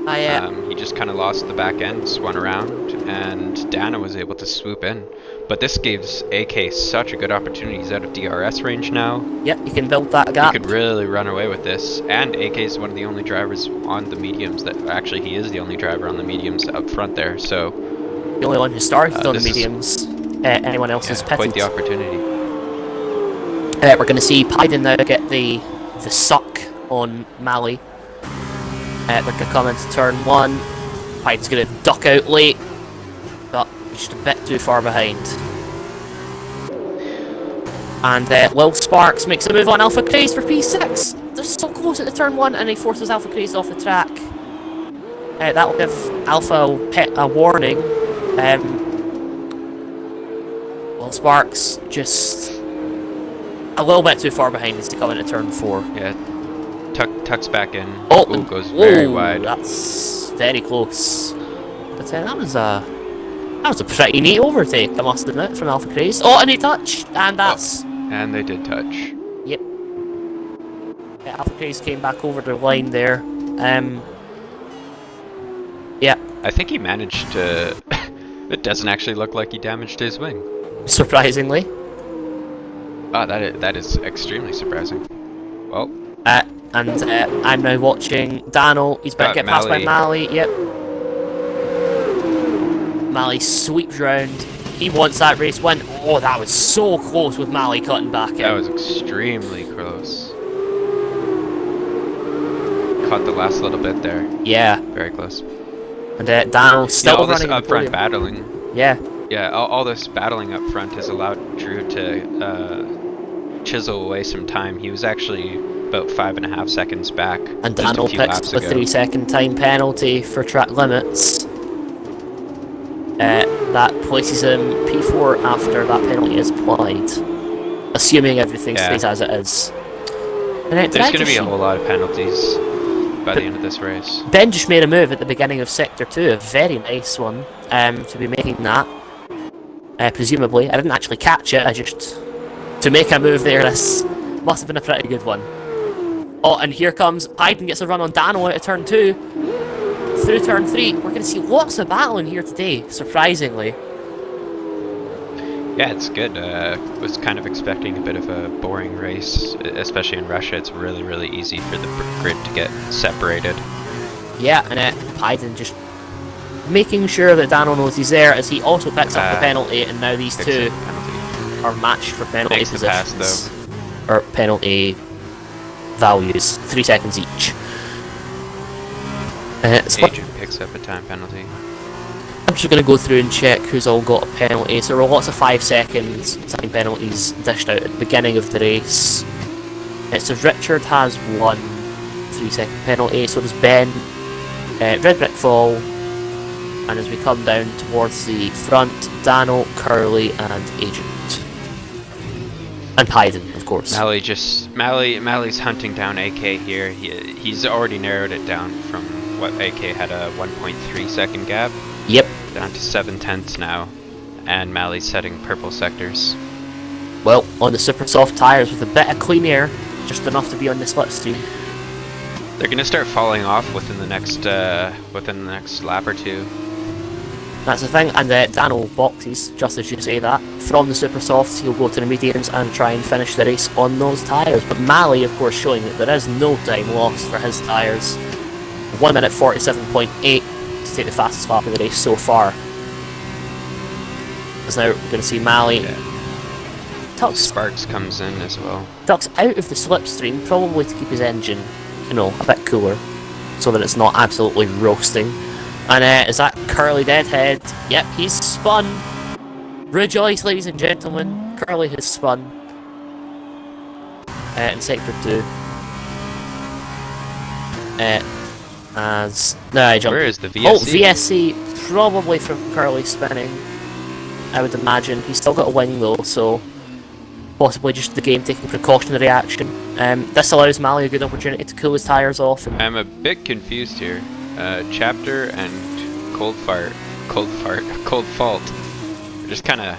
He just kind of lost the back end, spun around, and Dana was able to swoop in. But this gives AK such a good opportunity. He's out of DRS range now. Yep, you can build that gap. He could really run away with this. And AK is one of the only drivers on the mediums that... Actually, he is the only driver on the mediums up front there, so... The only one who started on the mediums. Anyone else is pitted. Quite the opportunity. We're going to see Pyden now get the suck on Mali. They're going to come into turn 1. Pyden's going to duck out late, but just a bit too far behind. And Will Sparks makes a move on Alpha Craze for P6. they're so close at the turn 1, and he forces Alpha Crazy off the track. That'll give Alpha a warning. Well, Sparks just a little bit too far behind us to come into turn 4. Yeah, tucks back in. Oh, Ooh, goes very wide. That's very close. But that was a pretty neat overtake, I must admit, from Alpha Craze. Oh, and he touched, and that's... And they did touch. Yep. Yeah, Alpha Craze came back over the line there. Yeah. I think he managed to... It doesn't actually look like he damaged his wing. Surprisingly. Oh, that is extremely surprising. Well... And I'm now watching Dano. He's about to get passed by Mally. Yep. Mally sweeps round. He wants that race win. Oh, that was so close with Mally cutting back in. That was extremely close. Caught the last little bit there. Yeah. Very close. And Dano still all running this up front battling. Yeah. Yeah, all this battling up front has allowed Drew to chisel away some time. He was actually about 5.5 seconds back. And Dano picks the 3-second time penalty for track limits. That places him P4 after that penalty is applied. Assuming everything stays as it is. And there's going to be a whole lot of penalties by the end of this race. Ben just made a move at the beginning of Sector 2, a very nice one, to be making that. Presumably. I didn't actually catch it, to make a move there, this must have been a pretty good one. Oh, and here comes, Hayden gets a run on Dano out of turn 2. Through turn 3, we're going to see lots of battling here today, surprisingly. Yeah, it's good. Was kind of expecting a bit of a boring race, especially in Russia. It's really, really easy for the grid to get separated. Yeah, and Hayden just making sure that Dano knows he's there as he also picks up the penalty, and now these two are matched for penalty Makes positions. the pass, or penalty values, 3 seconds each. Adrian picks up a time penalty. I'm just going to go through and check who's all got a penalty. So there were lots of 5 seconds time penalties dished out at the beginning of the race. So Richard has 1 3-second penalty, so does Ben, Red Brick Fall, and as we come down towards the front, Dano, Curly and Agent. And Hayden, of course. Mally's hunting down AK here. He's already narrowed it down from what AK had a 1.3 second gap. Yep. Down to 7/10 now, and Mally's setting purple sectors. Well, on the super soft tyres with a bit of clean air, just enough to be on the slipstream. They're gonna start falling off within the next lap or two. That's the thing, and Dano boxes, just as you say that. From the super softs, he'll go to the mediums and try and finish the race on those tyres. But Mally, of course, showing that there is no time lost for his tyres. 1 minute 47.8 to take the fastest lap of the race so far. As now we're going to see Mally. Tucks Sparks comes in as well. Tucks out of the slipstream, probably to keep his engine, a bit cooler, so that it's not absolutely roasting. And is that Curly Deadhead? Yep, he's spun. Rejoice, ladies and gentlemen. Curly has spun. In Sector 2. I jumped. Where is the VSC? Oh, VSC, probably from Curly spinning. I would imagine. He's still got a wing though, so possibly just the game taking precautionary action. This allows Mally a good opportunity to cool his tyres off. I'm a bit confused here. Chapter and Cold Fault. They're just kind of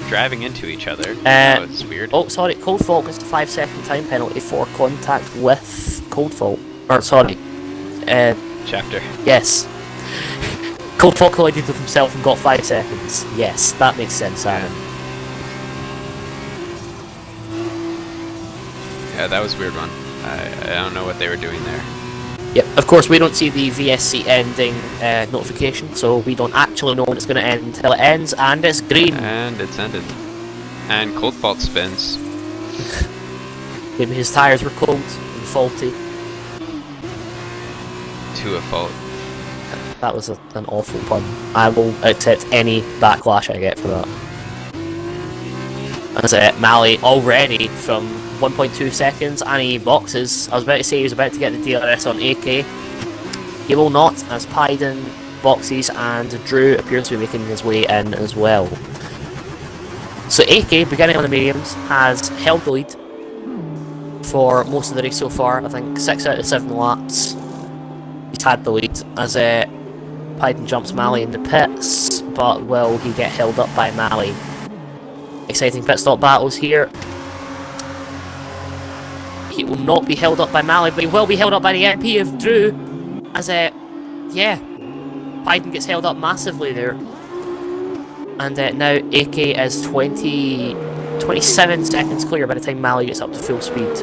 driving into each other. It's weird. Oh, sorry, Cold Fault gets a 5-second time penalty for contact with Cold Fault. Or, sorry. Chapter. Yes. Cold Fault collided with himself and got 5 seconds. Yes, that makes sense, Aaron. Yeah, that was a weird one. I don't know what they were doing there. Yep, of course we don't see the VSC ending notification, so we don't actually know when it's going to end until it ends, and it's green. And it's ended. And Cold Fault spins. Maybe his tyres were cold and faulty. To a fault. That was an awful pun. I will accept any backlash I get for that. That's it, Mally already from 1.2 seconds, and he boxes. I was about to say he was about to get the DRS on AK. He will not, as Pyden boxes and Drew appears to be making his way in as well. So AK, beginning on the mediums, has held the lead for most of the race so far. I think 6 out of 7 laps he's had the lead as Pyden jumps Mally in the pits, but will he get held up by Mally? Exciting pit stop battles here. He will not be held up by Mally, but he will be held up by the MP of Drew, as yeah, Pyden gets held up massively there. And now AK is 27 seconds clear by the time Mally gets up to full speed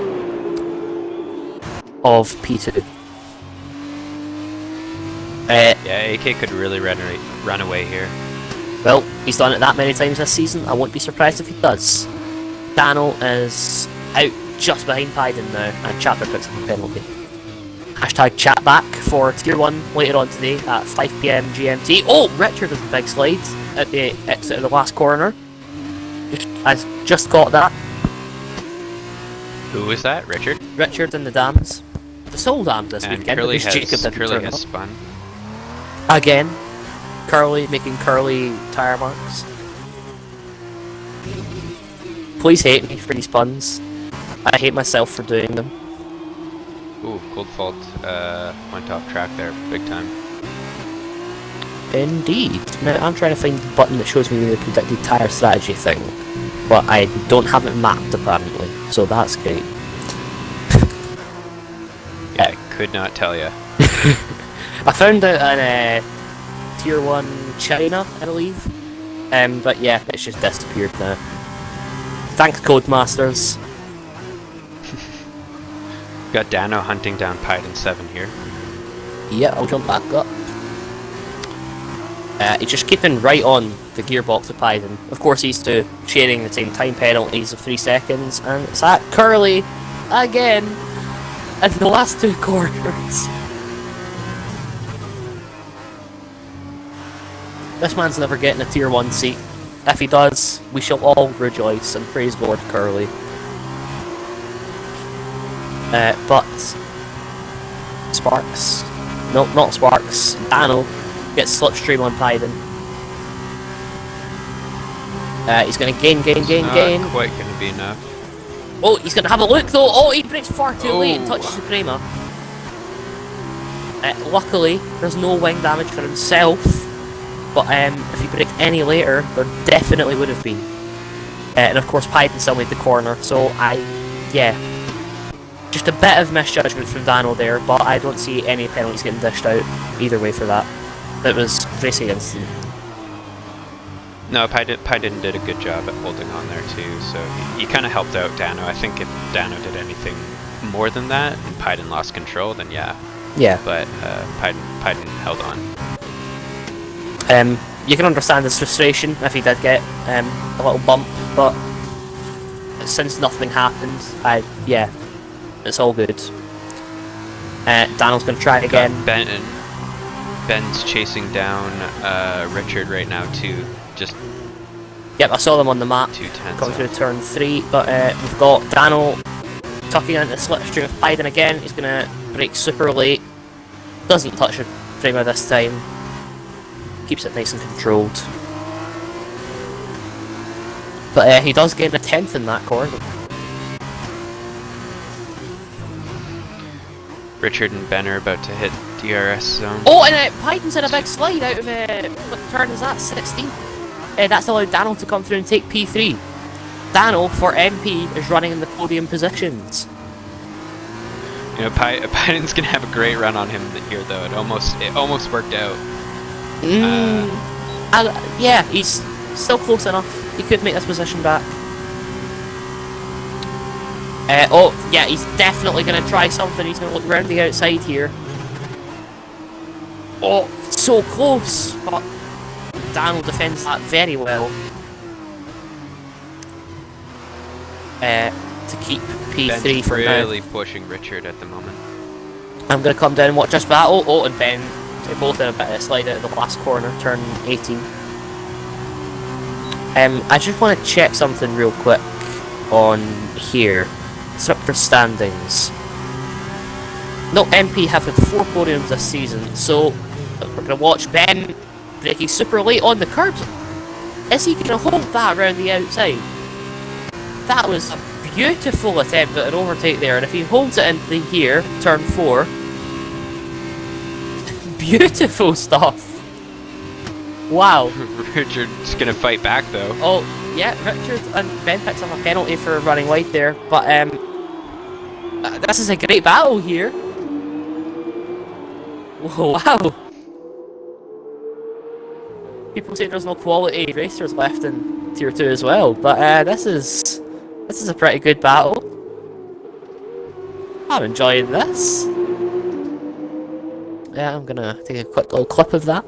of P2. Yeah, AK could really run away here. Well, he's done it that many times this season, I won't be surprised if he does. Dano is out just behind Pyden now, and Chapter picks up a penalty. Hashtag chat back for Tier 1 later on today at 5 PM GMT. Oh, Richard has a big slide at the exit of the last corner. I've just got that. Who was that? Richard? Richard and the Dams. The Soul Dams this And weekend. Curly Jacob has spun. Again. Curly making curly tyre marks. Please hate me for these puns. I hate myself for doing them. Ooh, Cold Fault went off track there, big time. Indeed. Now I'm trying to find the button that shows me the predicted tyre strategy thing, but I don't have it mapped apparently, so that's great. Yeah, could not tell you. I found out in Tier 1 China, I believe, but yeah, it's just disappeared now. Thanks Codemasters. Got Dano hunting down Pyden 7 here. Yeah, I'll jump back up. He's just keeping right on the gearbox of Pyden. Of course, he's two sharing the same time penalties of 3 seconds, and it's at Curly again in the last 2 corners. This man's never getting a Tier 1 seat. If he does, we shall all rejoice and praise Lord Curly. But Sparks, no, not Sparks, Dano gets slipstream on Pyden. He's going to gain. Not quite going to be enough. Oh, he's going to have a look though. Oh, he breaks far too late and touches Suprema. Luckily, there's no wing damage for himself, but if he braked any later, there definitely would have been. And of course, Pyden still made the corner, so yeah. Just a bit of misjudgment from Dano there, but I don't see any penalties getting dished out either way for that. It was racing instant. No, Pyden did a good job at holding on there too, so he kind of helped out Dano. I think if Dano did anything more than that and Pyden lost control, then yeah. Yeah. But Pyden held on. You can understand his frustration if he did get a little bump, but since nothing happened, yeah. It's all good. Daniel's going to try it again. Ben's chasing down Richard right now too. Just yep, I saw them on the map. Coming through turn 3, but we've got Daniel tucking into the slipstream of Pyden again. He's going to brake super late. Doesn't touch a Prima this time. Keeps it nice and controlled. But he does gain a 10th in that corner. Richard and Ben are about to hit DRS zone. Oh, and Pyden's in a big slide out of what turn is that? 16. That's allowed Daniel to come through and take P3. Daniel for MP is running in the podium positions. You know, Pyden's gonna have a great run on him here, though. It almost worked out. Yeah, he's still close enough. He could make this position back. Oh, yeah, he's definitely going to try something. He's going to look round the outside here. Oh, so close, but Daniel defends that very well. To keep P3 Ben's for now. really pushing Richard at the moment. I'm going to come down and watch this battle. Oh, and Ben, they're both in a bit of a slide out of the last corner, turn 18. I just want to check something real quick on here. Instructor standings. No, MP have had 4 podiums this season, so we're going to watch Ben braking super late on the curbs. Is he going to hold that around the outside? That was a beautiful attempt at an overtake there, and if he holds it into here, turn 4, beautiful stuff. Wow. Richard's gonna fight back though. Oh, yeah, Richard and Ben picks up a penalty for running wide there, but this is a great battle here. Wow. People say there's no quality racers left in Tier 2 as well, but this is a pretty good battle. I'm enjoying this. Yeah, I'm gonna take a quick little clip of that.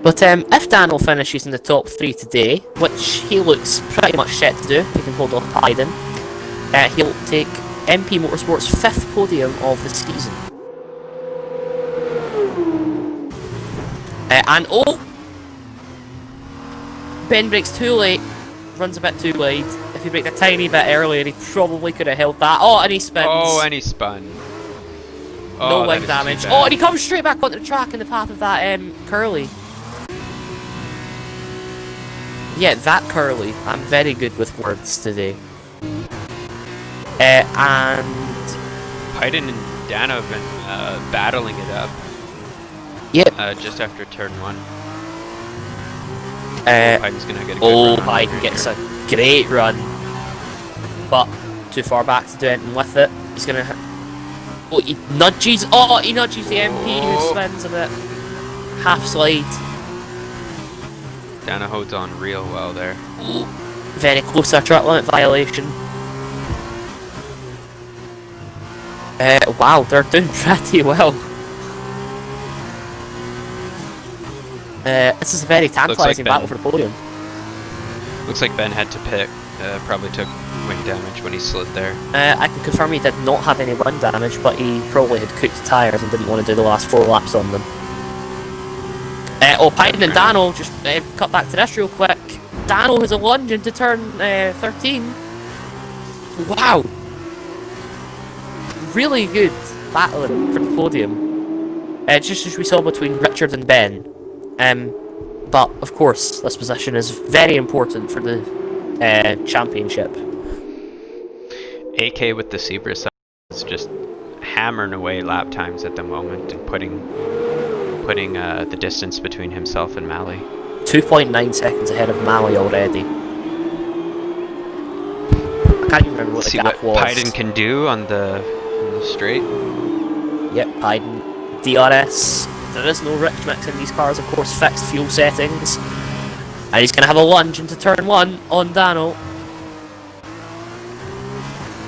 But if Daniel finishes in the top 3 today, which he looks pretty much set to do, he can hold off Hayden, he'll take MP Motorsport's 5th podium of the season. And oh! Ben brakes too late, runs a bit too wide. If he braked a tiny bit earlier, he probably could have held that. Oh, and he spins. Oh, and he spun. No wing damage. Oh, and he comes straight back onto the track in the path of that Curly. Yeah, that Curly. I'm very good with words today. And Hayden and Dana have been battling it up. Yep. Just after turn 1. Hayden's gonna get a good run. Hayden gets a great run, but too far back to do anything with it. He's gonna. Oh, he nudges. Oh, he nudges the MP who spins a bit. Half slide. Dana holds on real well there. Very close to a track limit violation. Wow, they're doing pretty well. This is a very tantalising battle for the podium. Looks like Ben had to pit. Probably took wing damage when he slid there. I can confirm he did not have any wing damage, but he probably had cooked tyres and didn't want to do the last 4 laps on them. Hayden and Dano just cut back to this real quick. Dano has a lunge into turn 13. Wow! Really good battling for the podium. Just as we saw between Richard and Ben. But of course, this position is very important for the championship. AK with the Zebra is just hammering away lap times at the moment and putting the distance between himself and Malley. 2.9 seconds ahead of Malley already. I can't even remember what the gap was. Hayden can do on the straight. Yep, Hayden. DRS. There is no rich mix in these cars, of course, fixed fuel settings. And he's going to have a lunge into turn 1 on Dano.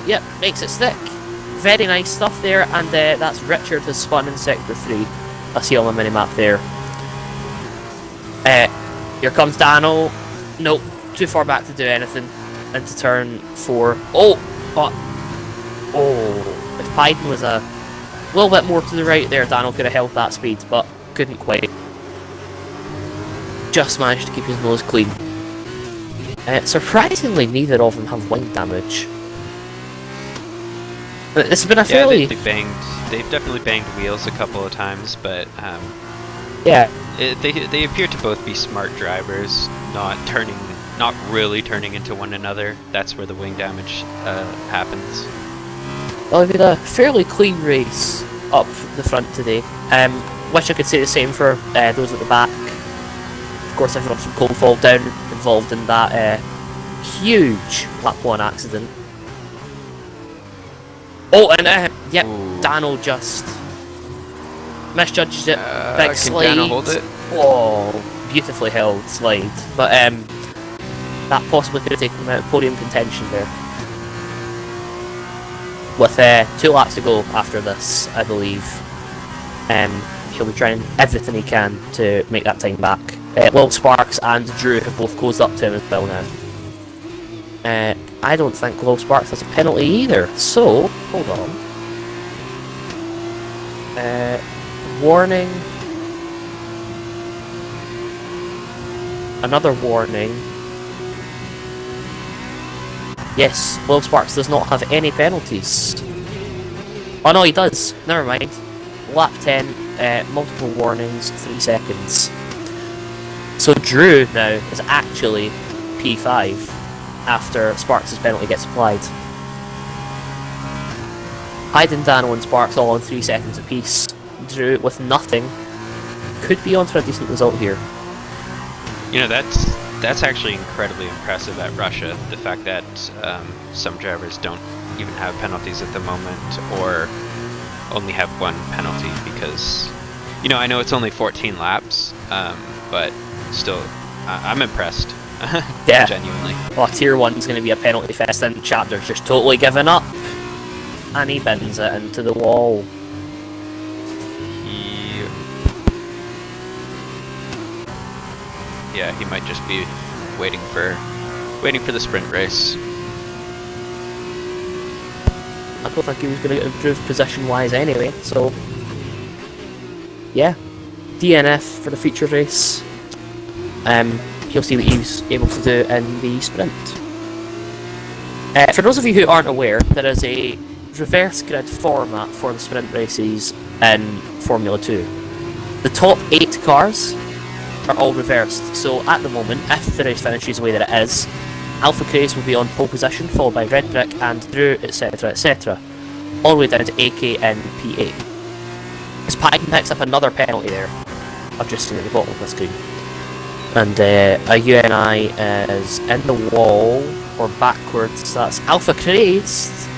Yep, makes it stick. Very nice stuff there, and that's Richard has spun in sector 3. I see on the minimap there. Here comes Dano. Nope, too far back to do anything. Into turn 4. Oh! But, if Hayden was a little bit more to the right there, Dano could have held that speed, but couldn't quite. Just managed to keep his nose clean. Surprisingly, neither of them have wing damage. It's been a fairly... They've definitely banged wheels a couple of times, but yeah, they appear to both be smart drivers, not really turning into one another. That's where the wing damage happens. Well, we've had a fairly clean race up the front today. Wish I could say the same for those at the back. Of course, everyone from Coldfall down involved in that huge lap 1 accident. Oh, and yep, Dano just misjudges it. Big slide. Can Dano hold it? Oh, beautifully held slide. But that possibly could have taken him out of podium contention there. With 2 laps to go after this, I believe. He'll be trying everything he can to make that time back. Will Sparks and Drew have both closed up to him as well now. I don't think Will Sparks has a penalty either, so hold on. Warning. Another warning. Yes, Will Sparks does not have any penalties. Oh no, he does. Never mind. Lap 10, multiple warnings, 3 seconds. So Drew now is actually P5 after Sparks' penalty gets applied. Hayden, Dano and Sparks all on 3 seconds apiece. Drew with nothing could be on for a decent result here. You know, that's actually incredibly impressive at Russia. The fact that some drivers don't even have penalties at the moment, or only have one penalty, because, you know, I know it's only 14 laps, but still, I'm impressed. Yeah. Genuinely. Well, Tier 1's going to be a penalty fest, and Chapter's just totally given up. And he bends it into the wall. Yeah, he might just be waiting for the sprint race. I don't think he was going to get improved position-wise anyway, so... yeah. DNF for the feature race. He'll see what he's able to do in the sprint. For those of you who aren't aware, there is a reverse grid format for the sprint races in Formula 2. The top 8 cars are all reversed, so at the moment, if the race finishes the way that it is, Alpha Craze will be on pole position, followed by Red Brick and Drew, etc, etc, all the way down to AK in P8. As Python picks up another penalty there, I've just seen it at the bottom of the screen, and a UNI is in the wall, or backwards. That's Alpha Craze,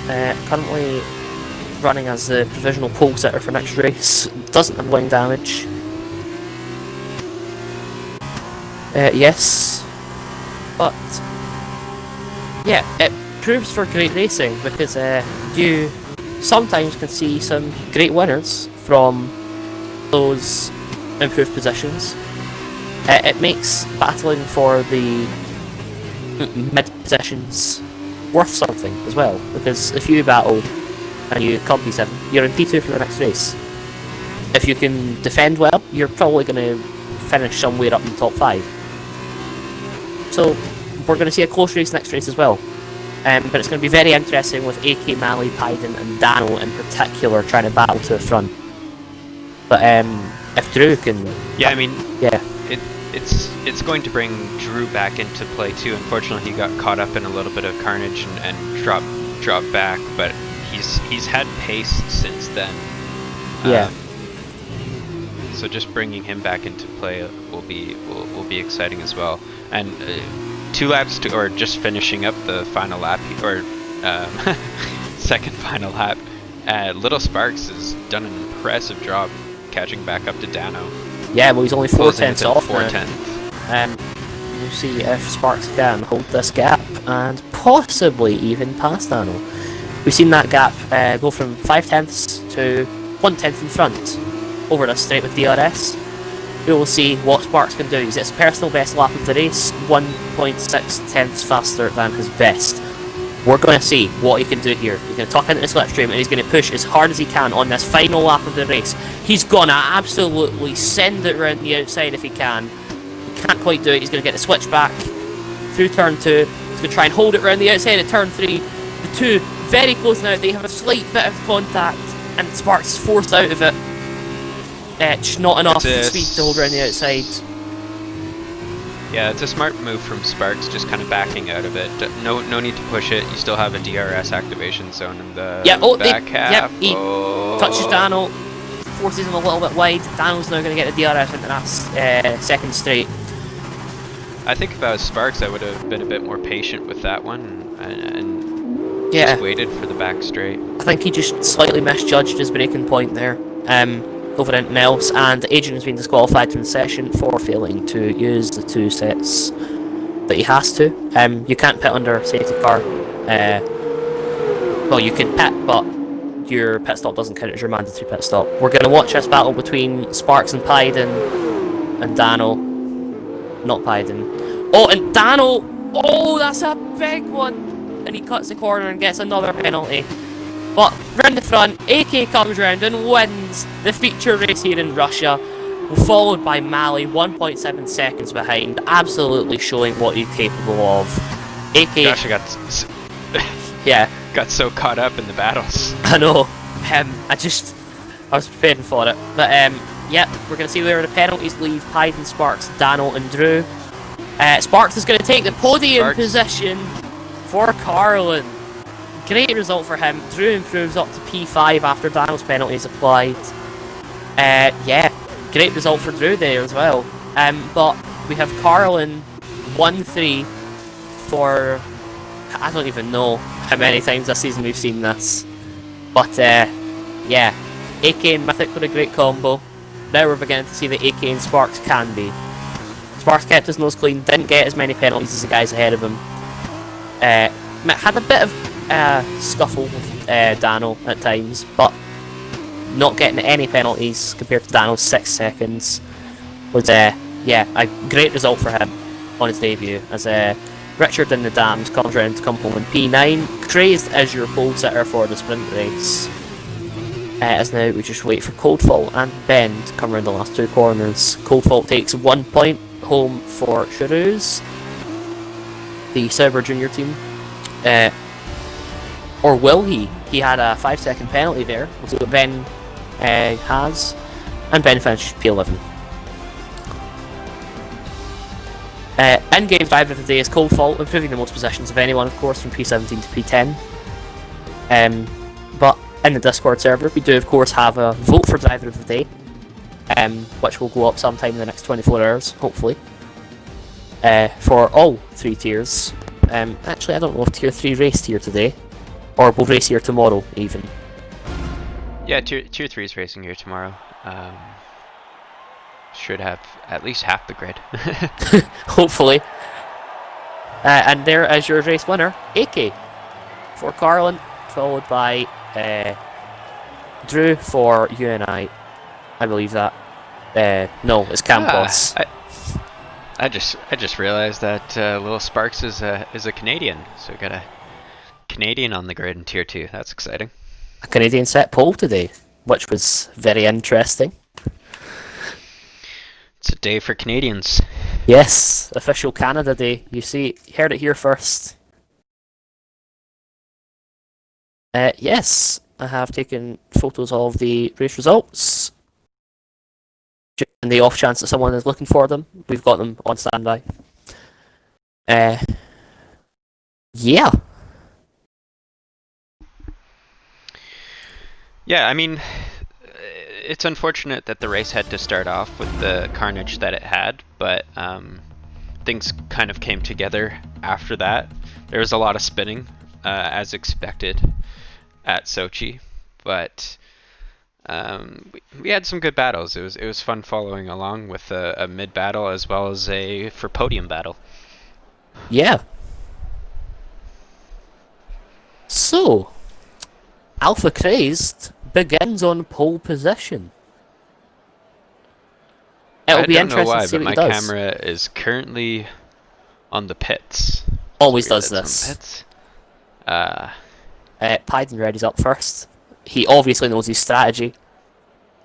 currently running as the provisional pole sitter for next race, doesn't have wing damage. Yes, but yeah, it proves for great racing, because you sometimes can see some great winners from those improved positions. It makes battling for the mid positions worth something as well, because if you battle and you come P7, you're in P2 for the next race. If you can defend well, you're probably going to finish somewhere up in the top 5. So we're going to see a close race next race as well. But it's going to be very interesting with AK, Mali, Pyden and Dano in particular trying to battle to the front. But if Drew can... yeah, I mean... yeah. It's going to bring Drew back into play too. Unfortunately, he got caught up in a little bit of carnage and dropped back, but he's had pace since then. Yeah. So just bringing him back into play will be exciting as well. And 2 laps to, or just finishing up the final lap, or second final lap, Little Sparks has done an impressive job catching back up to Dano. Yeah, well, he's only 4 tenths off 4 now. tenths. We'll see if Sparks can hold this gap and possibly even pass Dano. We've seen that gap go from 5 tenths to 1 tenth in front over this straight with DRS. We will see what Sparks can do. He's at his personal best lap of the race, 1.6 tenths faster than his best. We're going to see what he can do here. He's going to tuck into the slipstream and he's going to push as hard as he can on this final lap of the race. He's going to absolutely send it around the outside if he can. He can't quite do it. He's going to get the switch back through turn 2. He's going to try and hold it around the outside at turn 3. The two very close now. They have a slight bit of contact and Sparks is forced out of it. Just not enough speed to hold around the outside. Yeah, it's a smart move from Sparks, just kind of backing out of it. No need to push it. You still have a DRS activation zone in the back half. He touches Dano, forces him a little bit wide. Dano's now going to get the DRS into that second straight. I think if I was Sparks, I would have been a bit more patient with that one and yeah, just waited for the back straight. I think he just slightly misjudged his braking point there. Over anything else, and Adrian has been disqualified from the session for failing to use the 2 sets that he has to. You can't pit under safety car. Well, you can pit, but your pit stop doesn't count as your mandatory pit stop. We're going to watch this battle between Sparks and Pyden and Dano. Not Pyden. Oh, and Dano! Oh, that's a big one! And he cuts the corner and gets another penalty. But round the front, AK comes round and wins the feature race here in Russia, followed by Mali, 1.7 seconds behind, absolutely showing what he's capable of. AK, Gosh, yeah, got so caught up in the battles. I know. I was preparing for it. But yeah, we're gonna see where the penalties leave Python, Sparks, Dano, and Drew. Sparks is gonna take the podium position for Carlin. Great result for him. Drew improves up to P5 after Dano's penalty is applied. Yeah, great result for Drew there as well. But we have Carlin 1-3 for, I don't even know how many times this season we've seen this. But yeah, AK and Mythic were a great combo. Now we're beginning to see that AK and Sparks can be. Sparks kept his nose clean, didn't get as many penalties as the guys ahead of him. Had a bit of scuffle with Dano at times, but not getting any penalties compared to Dano's 6 seconds was yeah, a great result for him on his debut. As Richard in the Dams comes round to come home in P9, crazed as your pole sitter for the sprint race. As now we just wait for Coldfault and Bend to come around the last 2 corners. Coldfault takes 1 point home for Sharouz, the Sauber Junior team. Or will he? He had a 5-second penalty there. We'll see what Ben has. And Ben finished P11. In-game driver of the day is Coldfault, improving the most positions of anyone, of course, from P17 to P10. But in the Discord server, we do, of course, have a vote for driver of the day, which will go up sometime in the next 24 hours, hopefully, for all 3 tiers. Actually, I don't know if Tier 3 raced here today, or will race here tomorrow, even. Yeah, Tier 3 is racing here tomorrow. Should have at least half the grid. Hopefully. And there is your race winner, AK, for Carlin, followed by Drew for UNI. I believe that. No, it's Campos. I just realized that Little Sparks is a Canadian, so we got a Canadian on the grid in Tier 2. That's exciting. A Canadian set pole today, which was very interesting. It's a day for Canadians. Yes, official Canada Day. You see, heard it here first. Yes, I have taken photos of the race results. In the off chance that someone is looking for them, we've got them on standby. Yeah. Yeah, I mean, it's unfortunate that the race had to start off with the carnage that it had, but things kind of came together after that. There was a lot of spinning, as expected, at Sochi, but we had some good battles. It was fun following along with a mid battle as well as a for podium battle. Yeah. So, Alpha Crazed begins on pole position. It'll be interesting why, to see but what my he does. camera is currently on the pits. Always So does it's on this. pits. Python Ready's up first. He obviously knows his strategy.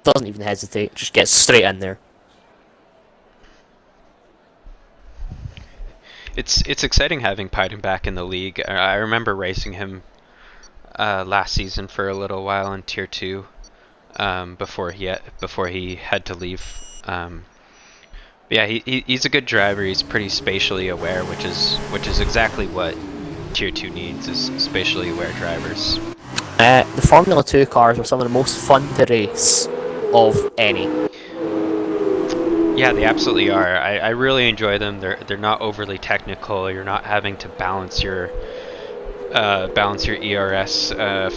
Doesn't even hesitate, just gets straight in there. It's exciting having Python back in the league. I remember racing him last season for a little while in Tier 2 before he had to leave. Yeah, he's a good driver. He's pretty spatially aware, which is exactly what Tier 2 needs, is spatially aware drivers. The Formula 2 cars are some of the most fun to race of any. Yeah, they absolutely are. I really enjoy them. They're not overly technical. You're not having to balance your ERS,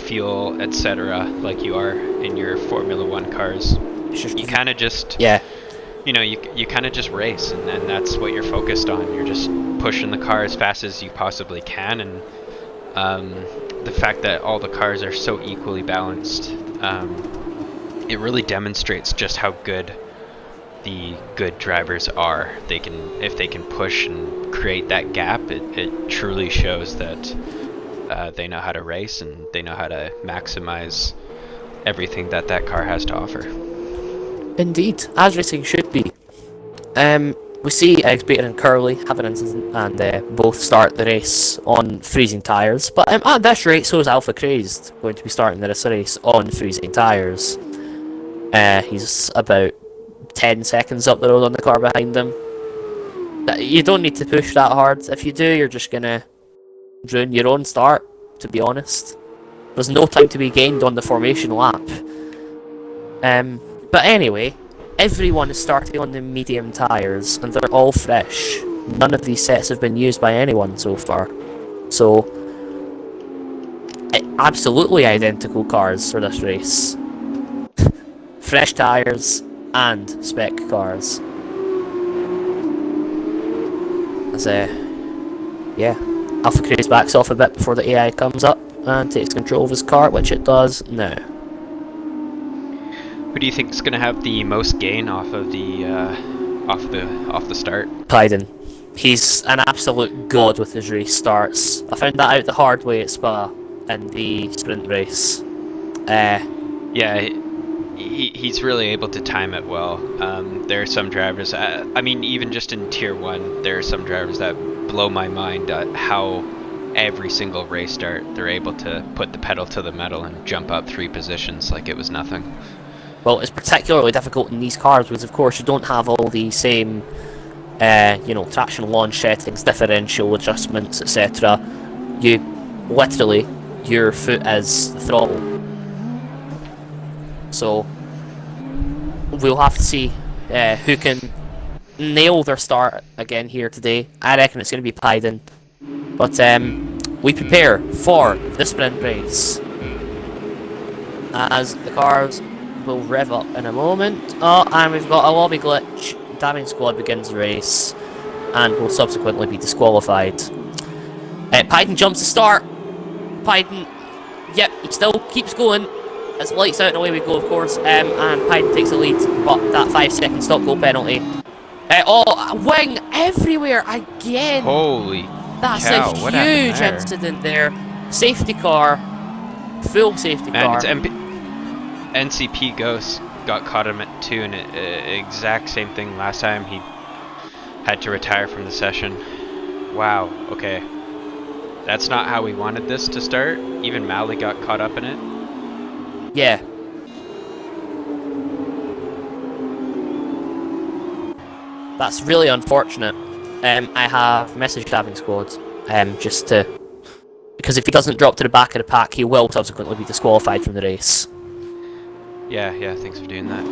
fuel, etc. like you are in your Formula 1 cars. You kind of just you kind of just race, and that's what you're focused on. You're just pushing the car as fast as you possibly can, and the fact that all the cars are so equally balanced, it really demonstrates just how good the good drivers are. If they can push and create that gap, it truly shows that they know how to race and they know how to maximize everything that car has to offer. Indeed, as racing should be. We see Eggsbeater and Curly have an incident and both start the race on freezing tyres. But at this rate, so is Alpha Crazed going to be starting this race on freezing tyres. He's about 10 seconds up the road on the car behind him. You don't need to push that hard. If you do, you're just gonna ruin your own start, to be honest. There's no time to be gained on the formation lap. But anyway, everyone is starting on the medium tyres, and they're all fresh. None of these sets have been used by anyone so far. So, absolutely identical cars for this race. Fresh tyres and spec cars. Yeah, Alpha Craze backs off a bit before the AI comes up and takes control of his car, which it does now. Who do you think is going to have the most gain off of the start? Pyden. He's an absolute god with his race starts. I found that out the hard way at Spa in the sprint race. Yeah, he's really able to time it well. There are some drivers, I mean, even just in Tier 1, there are some drivers that blow my mind at how every single race start they're able to put the pedal to the metal and jump up 3 positions like it was nothing. Well, it's particularly difficult in these cars because, of course, you don't have all the same, traction launch settings, differential adjustments, etc. You, literally, your foot is the throttle. So, we'll have to see who can nail their start again here today. I reckon it's going to be Pyden. But we prepare for the sprint race as the cars will rev up in a moment. Oh, and we've got a lobby glitch. Damning Squad begins the race and will subsequently be disqualified. Pyden jumps to start. Pyden, yep, he still keeps going. As lights out and away we go, of course, and Pyden takes the lead, but that 5-second stop go penalty. Wing everywhere again! Holy That's cow, a what happened huge there? incident there. Safety car, full safety car. It's NCP Ghost got caught him at 2, and exact same thing last time. He had to retire from the session. Wow, okay. That's not how we wanted this to start. Even Mally got caught up in it. Yeah. That's really unfortunate. I have messaged Damning Squad because if he doesn't drop to the back of the pack, he will subsequently be disqualified from the race. Yeah, thanks for doing that.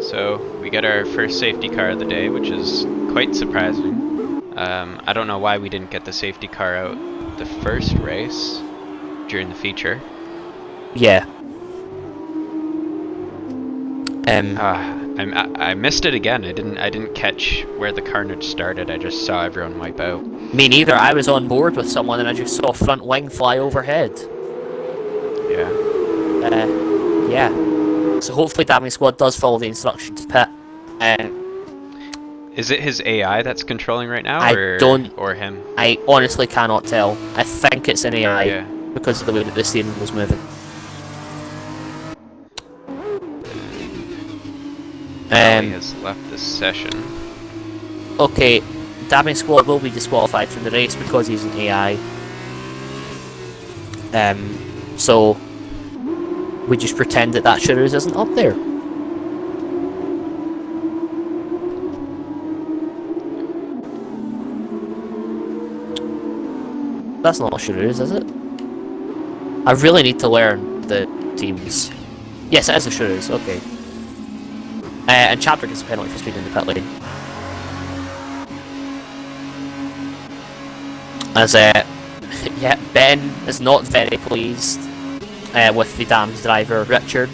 So, we get our first safety car of the day, which is quite surprising. I don't know why we didn't get the safety car out the first race during the feature. Yeah. I missed it again. I didn't catch where the carnage started. I just saw everyone wipe out. Me neither. I was on board with someone and I just saw front wing fly overhead. Yeah. Yeah. So hopefully Damning Squad does follow the instructions to pit. Is it his AI that's controlling right now, or him? I honestly cannot tell. I think it's an AI, Yeah. because of the way that the steering was moving. He has left the session. Okay, Damning Squad will be disqualified from the race because he's an AI. So we just pretend that Shrews isn't up there. That's not Shrews, is it? I really need to learn the teams. Yes, it is a Shrews, okay. And Chapter gets a penalty for speeding in the pit lane. As yeah, Ben is not very pleased with the damned driver, Richard.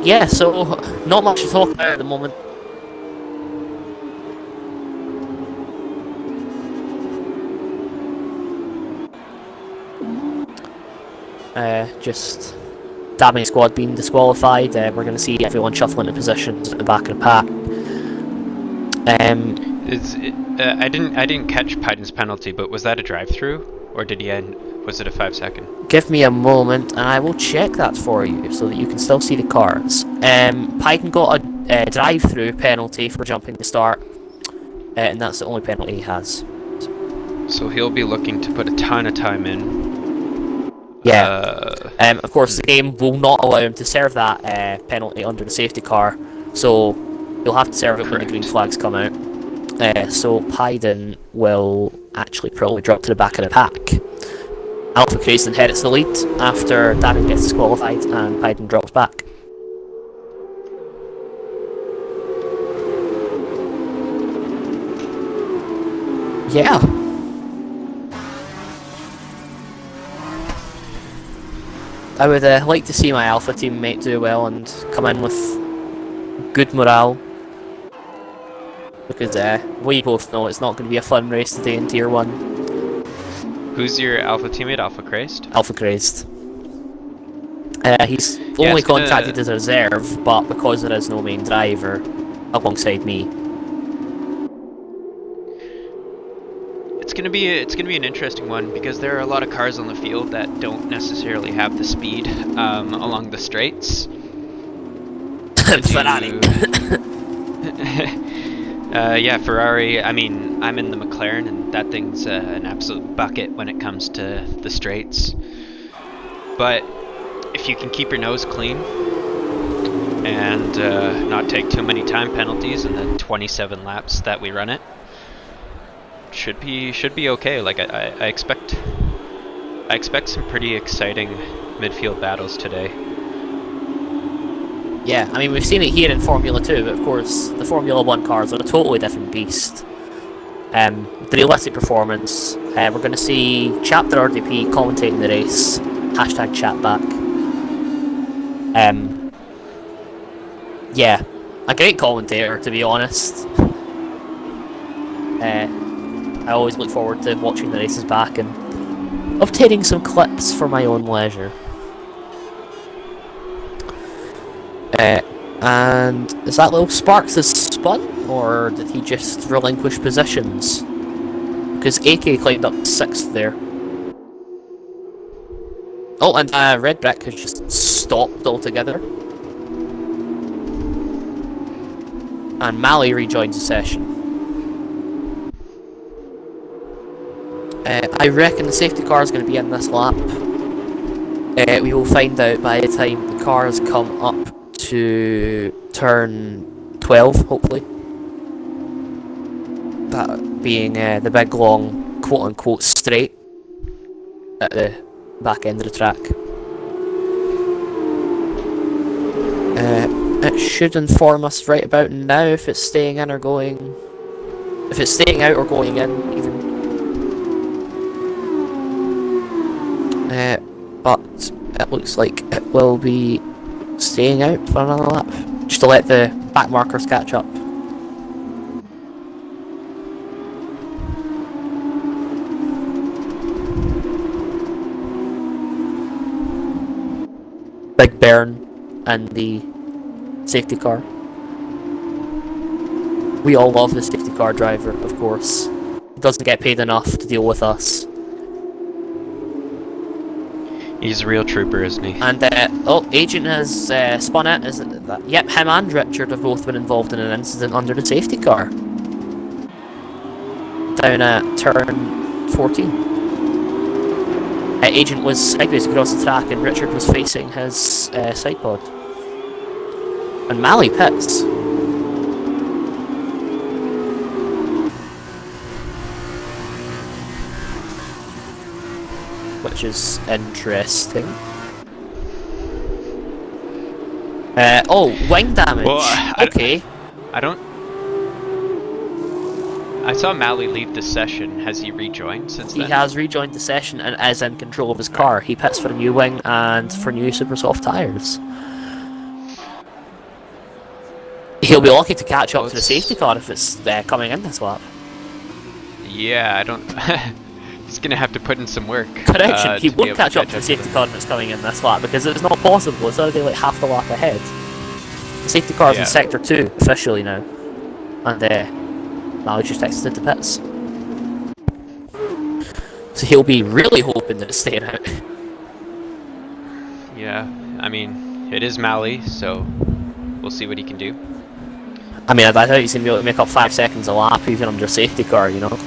Yeah, so not much to talk about at the moment. Just Damning Squad being disqualified. We're going to see everyone shuffling into positions at the back of the pack. I didn't catch Python's penalty, but was that a drive-through, or did he end? Was it a 5-second? Give me a moment, and I will check that for you, so that you can still see the cars. Python got a drive-through penalty for jumping the start, and that's the only penalty he has. So he'll be looking to put a ton of time in. Yeah. Of course, the game will not allow him to serve that penalty under the safety car, so you'll have to serve it when the green flags come out. So Python will actually probably drop to the back of the pack. Alpha Craze inherits the lead after Darren gets disqualified and Python drops back. Yeah. I would like to see my Alpha teammate do well and come in with good morale. Because we both know it's not going to be a fun race today in Tier 1. Who's your Alpha teammate, Alpha Crazed? Alpha Crazed. He's only contracted as a reserve, but because there is no main driver alongside me. It's gonna be an interesting one because there are a lot of cars on the field that don't necessarily have the speed along the straights. Ferrari. Yeah, Ferrari. I mean, I'm in the McLaren, and that thing's an absolute bucket when it comes to the straights. But if you can keep your nose clean and not take too many time penalties in the 27 laps that we run it, should be okay. Like I expect some pretty exciting midfield battles today. Yeah, I mean, we've seen it here in Formula 2, but of course, the Formula 1 cars are a totally different beast. The realistic performance, we're going to see Chapter RDP commentating the race, #chatback. Yeah, a great commentator, to be honest. I always look forward to watching the races back and obtaining some clips for my own leisure. And is that little Sparks has spun, or did he just relinquish positions? Because AK climbed up 6th there. Oh, and Red Brick has just stopped altogether. And Mally rejoins the session. I reckon the safety car is going to be in this lap. We will find out by the time the cars come up to turn 12, hopefully. That being the big long quote-unquote straight at the back end of the track. It should inform us right about now if it's staying in or going... If it's staying out or going in, even. But it looks like it will be staying out for another lap, just to let the back markers catch up. Big Baron and the safety car. We all love the safety car driver, of course. He doesn't get paid enough to deal with us. He's a real trooper, isn't he? And, Agent has spun it, isn't it? That? Yep, him and Richard have both been involved in an incident under the safety car. Down at turn 14. Agent was sideways across the track and Richard was facing his side pod. And Mally pits. Which is interesting. Oh, wing damage. Well, okay. I saw Mally leave the session. Has he rejoined since then? He has rejoined the session and is in control of his car. He pits for a new wing and for new super soft tyres. He'll be lucky to catch up to the safety car if it's coming in this lap. Yeah, I don't... He's gonna have to put in some work. Correction, he won't catch up to the safety car if it's coming in this lap, because it's not possible. It's already like half the lap ahead. The safety car is in Sector 2, officially now. And Mally just exited the pits. So he'll be really hoping that it's staying out. Yeah, I mean, it is Mally, so we'll see what he can do. I mean, I doubt he's going to be able to make up 5 seconds a lap even under safety car, you know.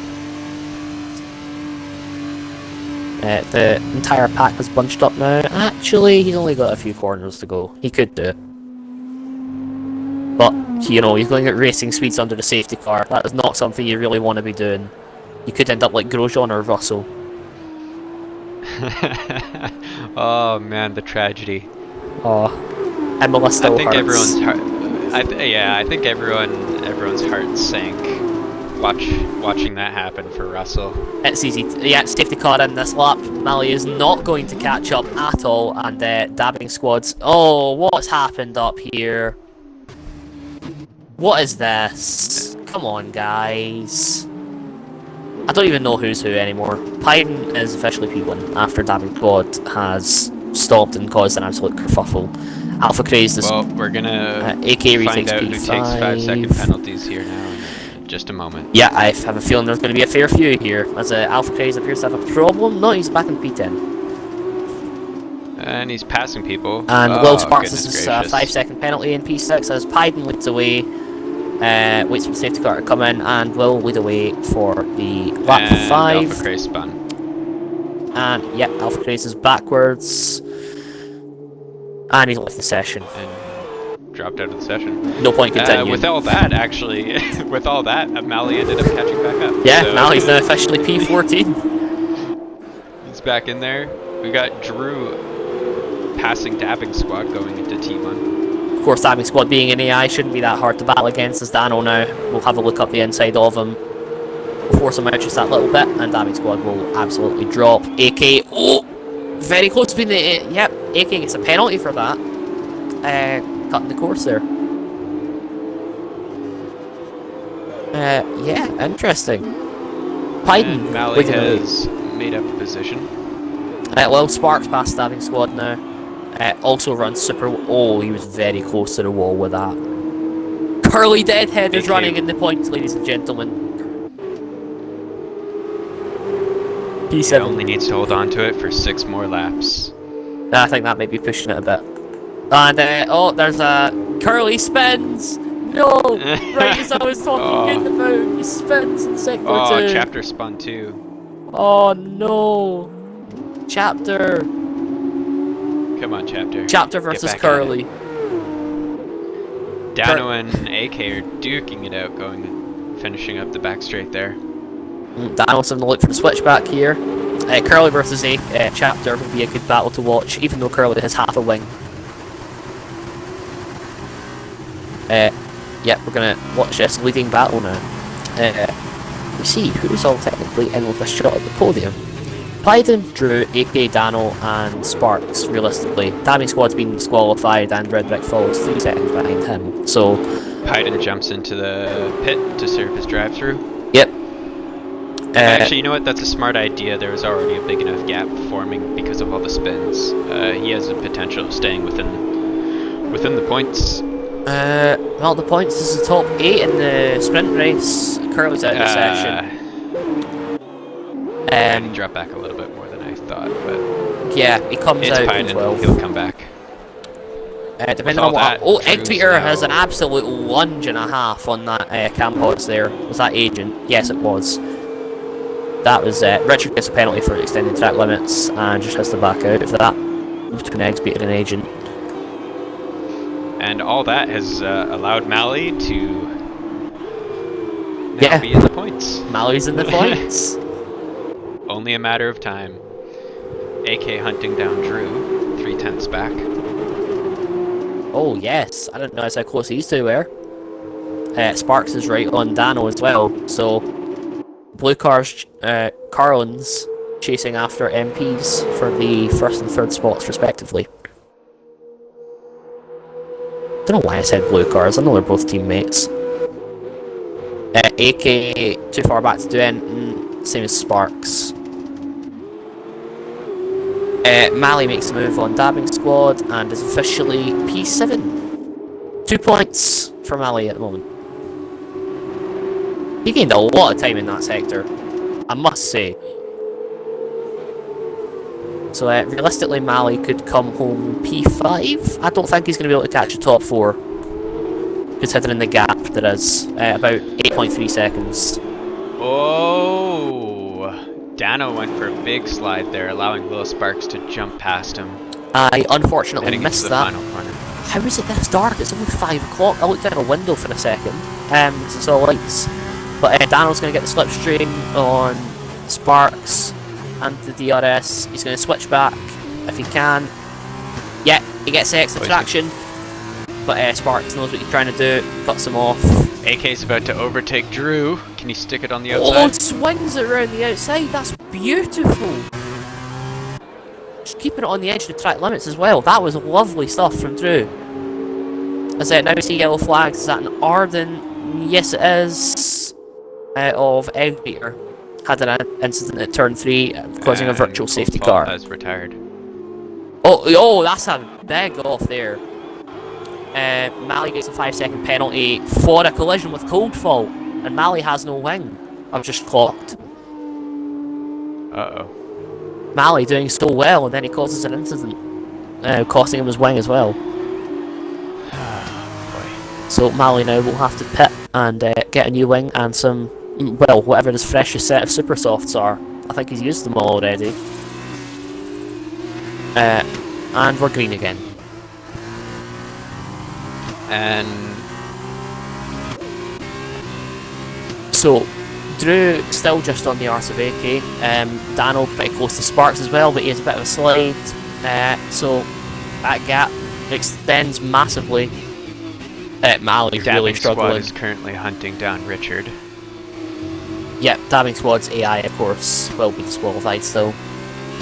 The entire pack has bunched up now. Actually, he's only got a few corners to go. He could do it. But, you know, he's going at racing speeds under the safety car. That is not something you really want to be doing. You could end up like Grosjean or Russell. Oh man, the tragedy. Oh, Imola still I think hurts. everyone's heart. I think everyone's heart sank watching that happen for Russell. It's easy. Yeah, safety car in this lap. Mally is not going to catch up at all, and dabbing squads. Oh, what's happened up here? What is this? Come on, guys. I don't even know who's who anymore. Python is officially P1 after dabbing squad has stopped and caused an absolute kerfuffle. Alpha Crazed is. Well, we're gonna AK find out P5. who takes 5-second penalties here now in just a moment. Yeah, I have a feeling there's going to be a fair few here, as Alpha Crazed appears to have a problem. No, he's back in P10. And he's passing people. And Will Sparks is a gracious. 5-second penalty in P6 as Pyden leads away. Waits for the safety car to come in, and will lead away for the lap and 5. Alpha Craze spun. And yeah, Alpha Craze is backwards. And he's left the session. And dropped out of the session. No point continuing. With all that, actually, with all that, Mally ended up catching back up. Yeah, so, Mally's now officially P14. He's back in there. We got Drew passing Dabbing Squad going into T1. Of course, Dabbing Squad being an AI shouldn't be that hard to battle against, as Dano now will have a look up the inside of him. We'll force him out just that little bit, and Dabbing Squad will absolutely drop. AK, oh! Very close to being the... Yep, AK gets a penalty for that. Cutting the course there. Yeah, interesting. Pyden Mally has made up a position. Well, Sparks past Dabbing Squad now. Also runs super... Oh, he was very close to the wall with that. Curly Deadhead is running in the points, ladies and gentlemen. P7. He only needs to hold on to it for 6 more laps. I think that might be pushing it a bit. And, oh, there's a... Curly spins! No! Right as I was talking about, he spins in sector 2. Oh, Chapter spun too. Oh, no! Chapter... Come on, Chapter. Chapter versus Curly. Dano and AK are duking it out, finishing up the back straight there. Dano's having to look for the switchback here. Curly versus Chapter would be a good battle to watch, even though Curly has half a wing. Yep, we're gonna watch this leading battle now. We see who's all technically in with a shot at the podium. Pyden, Drew, AK, Dano, and Sparks, realistically. Dabbing Squad's been disqualified, and Red Brick follows 3 seconds behind him, so... Pyden jumps into the pit to serve his drive-through. Yep. Actually, you know what? That's a smart idea. There was already a big enough gap forming because of all the spins. He has the potential of staying within the points. Well, the points is the top 8 in the sprint race. Curly's out of the section. And he dropped back a little bit more than I thought, but... Yeah, he comes out Pyden. as well. He'll come back. Depending on what... Oh, Eggtweeter has an absolute lunge and a half on that Campods there. Was that Agent? Yes, it was. That was... Richard gets a penalty for extending track limits, and just has to back out for that. Between Eggtweeter and Agent. And all that has allowed Mally to now be in the points. Mally's in the points. Only a matter of time. AK hunting down Drew, 3/10 back. Oh yes, I didn't realize how close these two were. Sparks is right on Dano as well, so Blue Cars, Carlin's chasing after MPs for the 1st and 3rd spots respectively. Don't know why I said Blue Cars, I know they're both teammates. AK too far back to do anything, same as Sparks. Mally makes a move on Dabbing Squad and is officially P7. 2 points for Mally at the moment. He gained a lot of time in that sector, I must say. So realistically, Mali could come home P5. I don't think he's going to be able to catch the top 4, considering the gap there is, about 8.3 seconds. Oh, Dano went for a big slide there, allowing Lil Sparks to jump past him. I unfortunately Heading missed into the that. final corner. How is it this dark? It's only 5 o'clock. I looked out a window for a second, because I saw lights. But Dano's going to get the slipstream on Sparks and the DRS. He's going to switch back if he can. Yeah, he gets the extra traction. But Sparks knows what he's trying to do, cuts him off. AK's about to overtake Drew. Can he stick it on the Oh, outside? swings it around the outside. That's beautiful. Just keeping it on the edge of the track limits as well. That was lovely stuff from Drew. As now we see yellow flags. Is that an Arden? Yes, it is. Of Eggbiter. Had an incident at turn 3, causing a virtual safety car. Has retired. Oh, that's a big off there. Mali gets a 5-second penalty for a collision with Coldfall, and Mali has no wing. I've just clocked. Uh-oh. Mali doing so well, and then he causes an incident, costing him his wing as well. Boy. So Mali now will have to pit and get a new wing and some, well, whatever his freshest set of super softs are. I think he's used them all already. And we're green again. And so, Drew still just on the arse of AK. Dano pretty close to Sparks as well, but he has a bit of a slide. So that gap extends massively. Mali's really Dabbing Squad struggling. is currently hunting down Richard. Yep, Dabbing Squad's AI, of course, will be disqualified still.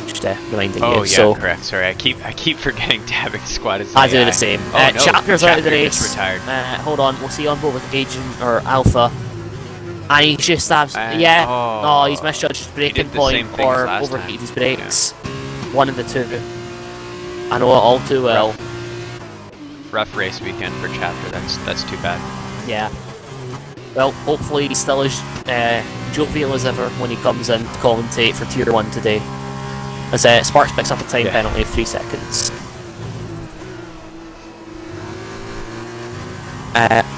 Just reminding you. Oh yeah, so, correct. Sorry, I keep forgetting Dabbing Squad is I AI. do the same. Oh, no, Chapter's out of the Chapter race. just retired. Hold on, we'll see on board with Agent or Alpha. And he just stabs. Yeah. Oh, Oh, he's misjudged his braking did the same point thing as or last overheated time. his brakes. One of the two. I know it all too well. Rough race weekend for Chapter. That's too bad. Yeah. Well, hopefully he's still as jovial as ever when he comes in to commentate for Tier 1 today. As Sparks picks up a time penalty of 3 seconds.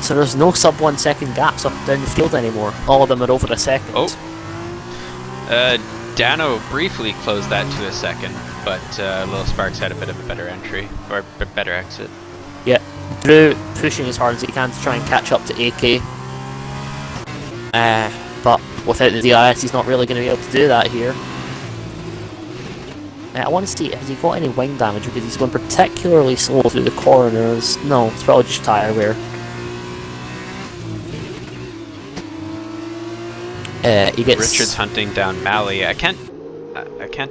So there's no sub 1 second gaps up down the field anymore. All of them are over a second. Oh. Dano briefly closed that to a second, but Lil Sparks had a bit of a better entry, or a better exit. Yeah, Drew pushing as hard as he can to try and catch up to AK. But without the DRS, he's not really going to be able to do that here. I want to see, has he got any wing damage, because he's going particularly slow through the corners. No, it's probably just tyre wear. He gets... Richard's hunting down Mali. I can't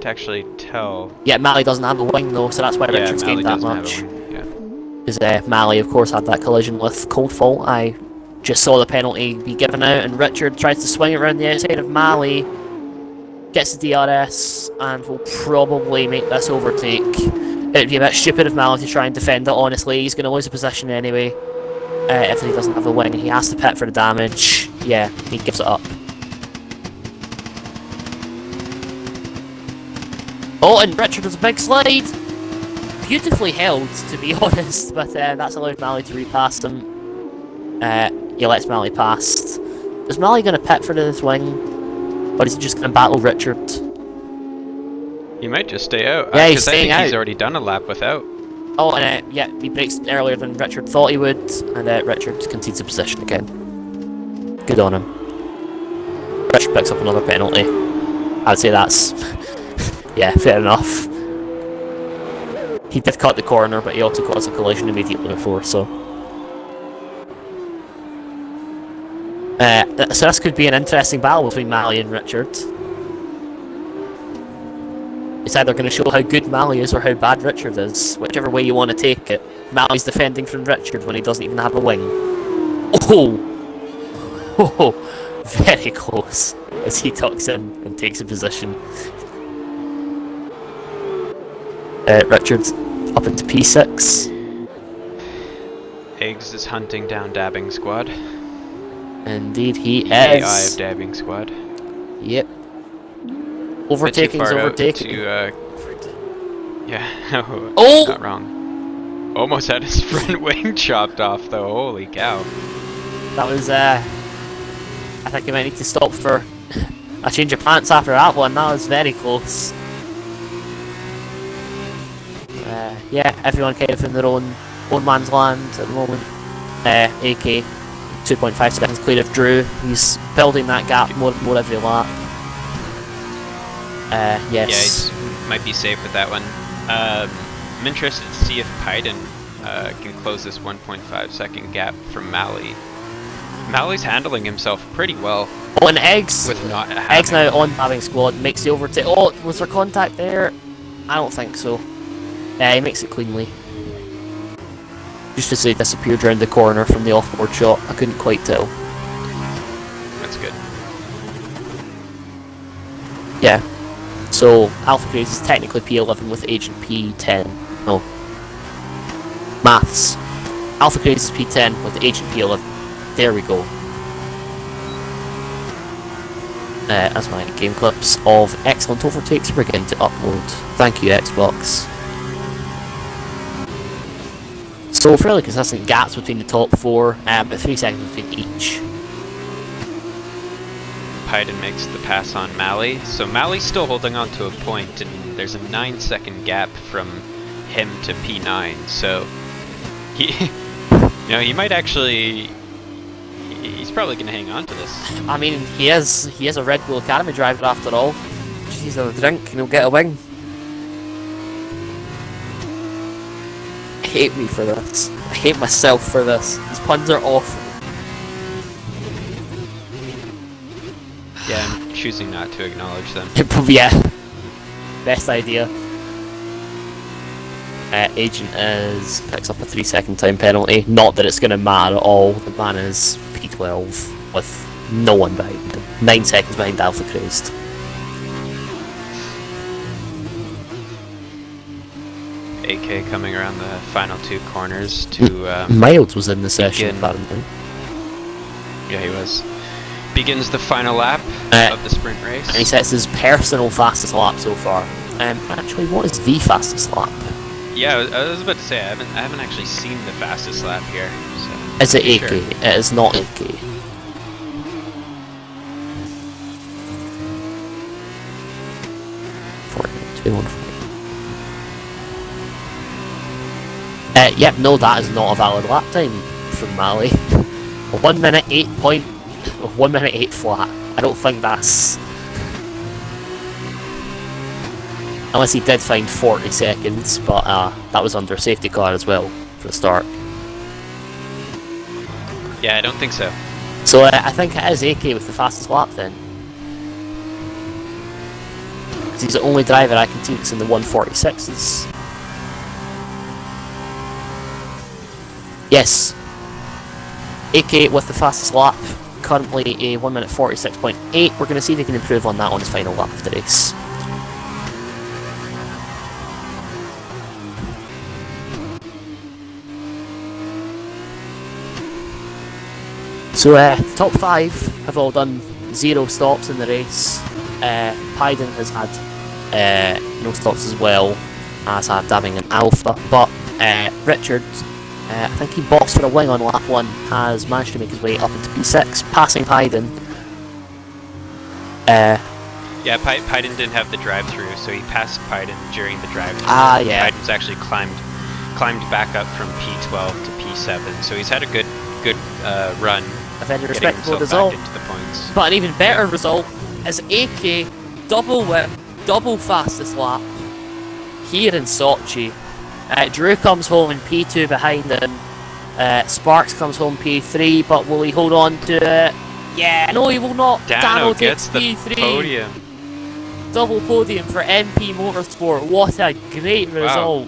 actually tell. Yeah, Mali doesn't have a wing though, so that's why Richard's Mali gained that doesn't have much. a wing, yeah. Because Mali, of course, had that collision with Coldfall. I just saw the penalty be given out, and Richard tries to swing it around the outside of Mali, gets the DRS, and will probably make this overtake. It'd be a bit stupid of Mali to try and defend it, honestly. He's going to lose a position anyway. If he doesn't have a wing, he has to pit for the damage. Yeah, he gives it up. Oh, and Richard has a big slide! Beautifully held, to be honest, but that's allowed Mali to repass him. He lets Mali pass. Is Mali going to pit for this wing? Or is he just going to battle Richard? He might just stay out. Yeah, he's 'cause staying I think out. he's already done a lap without. Oh, and yeah, he breaks earlier than Richard thought he would, and Richard concedes a position again. Good on him. Richard picks up another penalty. I'd say that's... yeah, fair enough. He did cut the corner, but he also caused a collision immediately before, so... so this could be an interesting battle between Mali and Richard. It's either going to show how good Mali is or how bad Richard is, whichever way you want to take it. Mali's defending from Richard when he doesn't even have a wing. Oh! Oh! Very close as he tucks in and takes a position. Richard's up into P6. Eggs is hunting down Dabbing Squad. Indeed, he AI of is. dabbing squad. Yep. Bit too Overtaking's far out overtaking. to, yeah, Oh! not wrong. Almost had his front wing chopped off though, holy cow. That was, I think you might need to stop for a change of pants after that one. That was very close. Yeah, everyone kind of in their own man's land at the moment. AK 2.5 seconds clear of Drew. He's building that gap more every lap. Yes. Yeah, he might be safe with that one. I'm interested to see if Pyden can close this 1.5 second gap from Mally. Mally's handling himself pretty well. Oh, and Eggs. With not Eggs now on having squad makes the overtake. Oh, was there contact there? I don't think so. He makes it cleanly. Just as they disappeared around the corner from the off-board shot, I couldn't quite tell. That's good. Yeah. So, Alpha Craze is technically P11 with Agent P10. No. Maths. Alpha Craze is P10 with Agent P11. There we go. As my game clips of excellent overtakes begin to upload. Thank you, Xbox. So, fairly consistent gaps between the top four, but 3 seconds between each. Pyden makes the pass on Mally. So Mally's still holding on to a point, and there's a 9-second gap from him to P9. So he, he might actually. He's probably going to hang on to this. I mean, he is a Red Bull Academy driver after all. Just needs another drink and he'll get a wing. I hate me for this. I hate myself for this. These puns are awful. Yeah, I'm choosing not to acknowledge them. Yeah. Best idea. Agent picks up a 3-second time penalty. Not that it's going to matter at all. The man is P12 with no one behind him. 9 seconds behind Alpha Crazed. AK coming around the final 2 corners to Miles was in the session, begin. apparently. Yeah, he was. Begins the final lap of the sprint race. And he sets his personal fastest lap so far. Actually, what is the fastest lap? Yeah, I was about to say, I haven't actually seen the fastest lap here. So Is it AK? sure. It is not AK. Yep, no, that is not a valid lap time from Mally. 1 minute 1 minute 8 flat. I don't think that's. Unless he did find 40 seconds, but that was under safety car as well for the start. Yeah, I don't think so. So I think it is AK with the fastest lap then. Because he's the only driver I can see that's in the 146s. Yes. AK with the fastest lap. Currently a 1 minute 46.8. We're going to see if he can improve on that on his final lap of the race. So the top 5 have all done 0 stops in the race. Pyden has had no stops as well, as have Dabbing and Alpha, but Richard, I think he boxed for a wing on lap 1, has managed to make his way up into P6, passing Pyden. Yeah, Pyden didn't have the drive-through, so he passed Pyden during the drive-through. Yeah. Pyden's actually climbed back up from P12 to P7, so he's had a good run. A very getting respectable himself result. back into the points. But an even better result is AK double whip, double fastest lap here in Sochi. Drew comes home in P2 behind him. Sparks comes home P3, but will he hold on to it? Yeah, no, he will not. Dano takes gets the P3. podium. Double podium for MP Motorsport. What a great result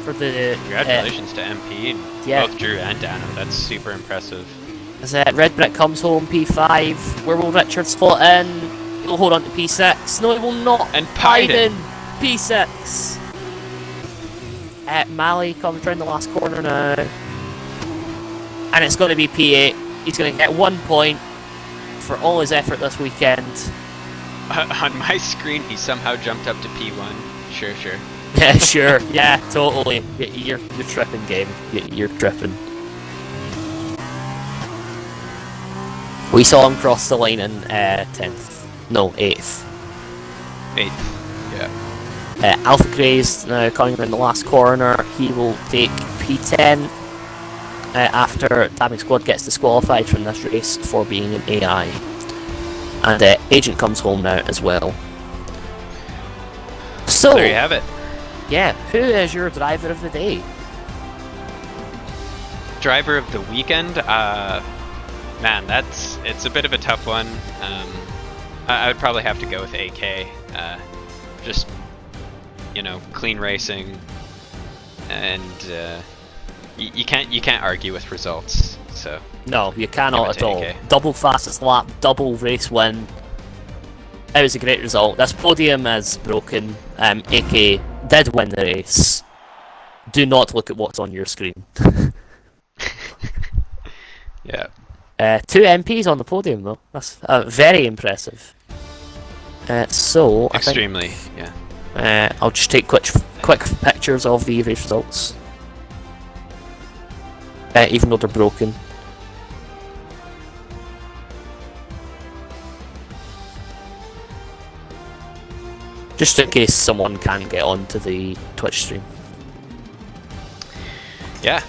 for the. Congratulations to MP and both Drew and Dano. That's super impressive. As Red Brick comes home P5, where will Richard slot in? He'll hold on to P6. No, he will not. And Pyden P6. Mally comes round the last corner now, and it's going to be P8. he's going to get 1 point for all his effort this weekend. On my screen, he somehow jumped up to P1. Sure. Yeah, sure. Yeah, totally. You're tripping, game. You're tripping. We saw him cross the line in 10th. No, 8th. 8th. Yeah. Alpha Crazed now coming around the last corner. He will take P10 after Tabbing Squad gets disqualified from this race for being an AI. And Agent comes home now as well. So there you have it. Yeah, who is your driver of the day? Driver of the weekend? Man, it's a bit of a tough one. I would probably have to go with AK. Just, clean racing, and you can't argue with results. So no, you cannot at all. AK. Double fastest lap, double race win. It was a great result. This podium is broken. AK did win the race. Do not look at what's on your screen. Yeah. 2 MPs on the podium though. That's very impressive. So Extremely, yeah. I'll just take quick pictures of the race results. Even though they're broken. Just in case someone can't get onto the Twitch stream. Yeah.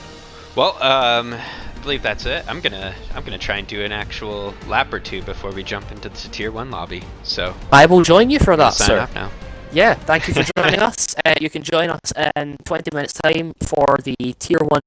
Well, I believe that's it. I'm gonna try and do an actual lap or two before we jump into the Tier 1 lobby. So I will join you for that, sign sir. off now. Yeah, thank you for joining us. You can join us in 20 minutes time for the Tier 1